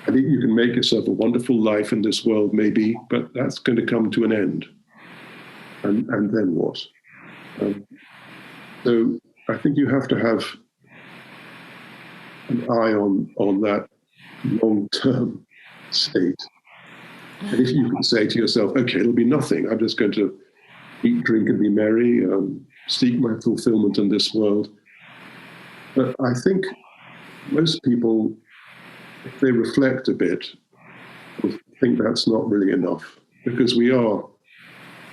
I think you can make yourself a wonderful life in this world, maybe, but that's going to come to an end. And then what? So I think you have to have an eye on that long-term state. And if you can say to yourself, okay, it'll be nothing, I'm just going to eat, drink, and be merry, seek my fulfillment in this world. But I think most people, if they reflect a bit, will think that's not really enough, because we are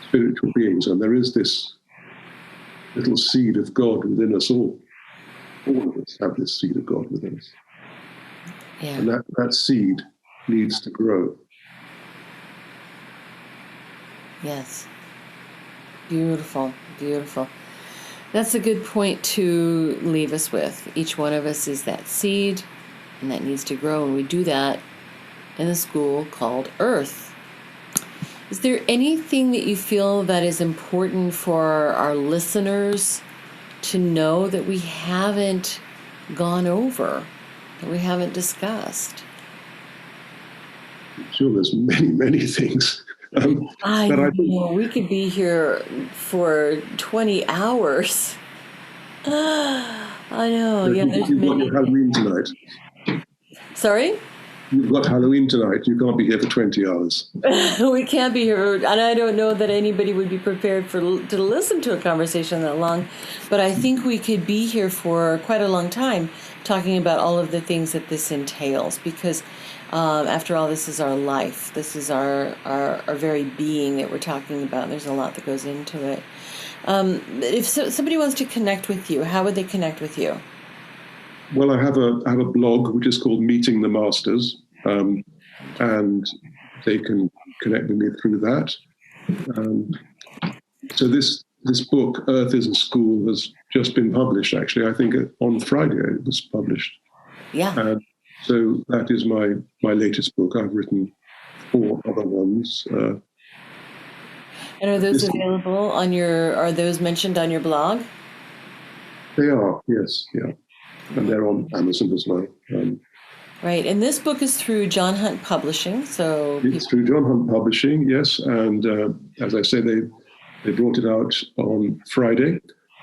spiritual beings, and there is this little seed of God within us all. All of us have this seed of God within us. Yeah. And that seed needs to grow. Yes. Beautiful, beautiful. That's a good point to leave us with. Each one of us is that seed, and that needs to grow, and we do that in a school called Earth. Is there anything that you feel that is important for our listeners to know that we haven't gone over, that we haven't discussed? I'm sure there's many, many things. I know. We could be here for 20 hours. I know. Yeah, you've got your Halloween tonight. Sorry? You've got Halloween tonight. You can't be here for 20 hours. We can't be here. And I don't know that anybody would be prepared to listen to a conversation that long. But I think we could be here for quite a long time talking about all of the things that this entails. Because After all, this is our life. This is our very being that we're talking about. There's a lot that goes into it. If somebody wants to connect with you, how would they connect with you? Well, I have a blog which is called Meeting the Masters, and they can connect with me through that. So this book, Earth is a School, has just been published. Actually, I think on Friday it was published. Yeah. So that is my latest book. I've written 4 other ones. And are those available on are those mentioned on your blog? They are, yes, yeah. And they're on Amazon as well. Right, and this book is through John Hunt Publishing. So it's through John Hunt Publishing, yes. And as I say, they brought it out on Friday,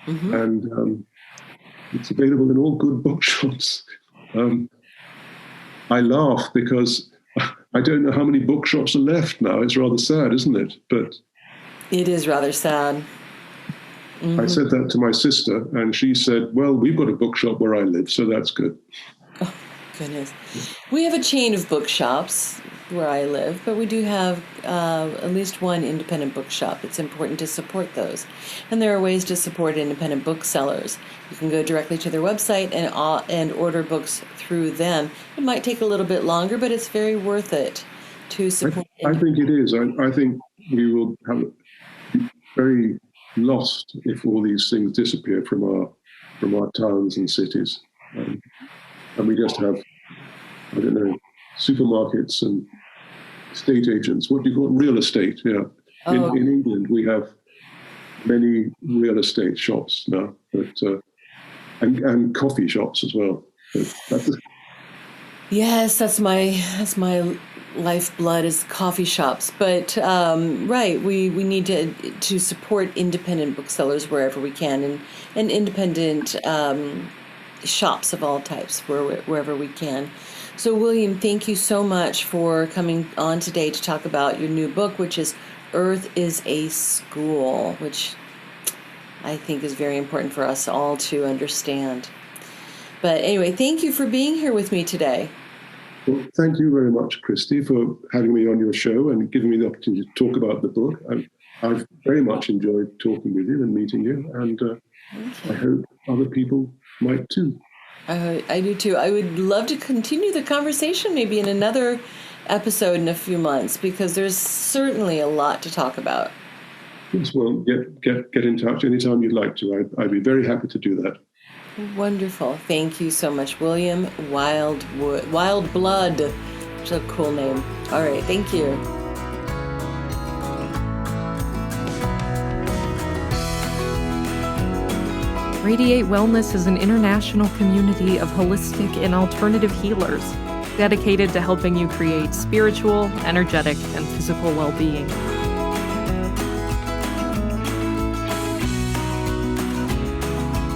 and it's available in all good bookshops. I laugh because I don't know how many bookshops are left now. It's rather sad, isn't it? But it is rather sad. I said that to my sister, and she said, well, we've got a bookshop where I live, so that's good. Oh, goodness. We have a chain of bookshops where I live, but we do have at least one independent bookshop. It's important to support those. And there are ways to support independent booksellers. You can go directly to their website and order books through them. It might take a little bit longer, but it's very worth it to support. I think it is. I think we will have very lost if all these things disappear from our towns and cities, and we just have, I don't know, supermarkets and estate agents. What do you call it? Real estate? Yeah. In England, we have many real estate shops now, but and coffee shops as well. Yes, that's my lifeblood is coffee shops. But right, we need to support independent booksellers wherever we can, and independent shops of all types wherever we can. So, William, thank you so much for coming on today to talk about your new book, which is Earth is a School, which I think is very important for us all to understand. But anyway, thank you for being here with me today. Well, thank you very much, Christy, for having me on your show and giving me the opportunity to talk about the book. I've very much enjoyed talking with you and meeting you, and I hope other people might too. I do too. I would love to continue the conversation maybe in another episode in a few months, because there's certainly a lot to talk about. Yes, well, get in touch anytime you'd like to. I'd be very happy to do that. Wonderful. Thank you so much, William Wildblood. It's a cool name. All right. Thank you. Radiate Wellness is an international community of holistic and alternative healers dedicated to helping you create spiritual, energetic, and physical well-being.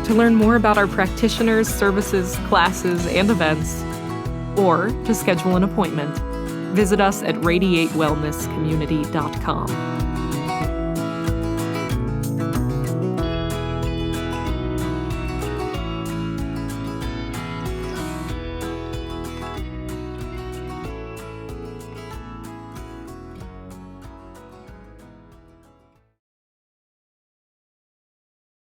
To learn more about our practitioners, services, classes, and events, or to schedule an appointment, visit us at radiatewellnesscommunity.com.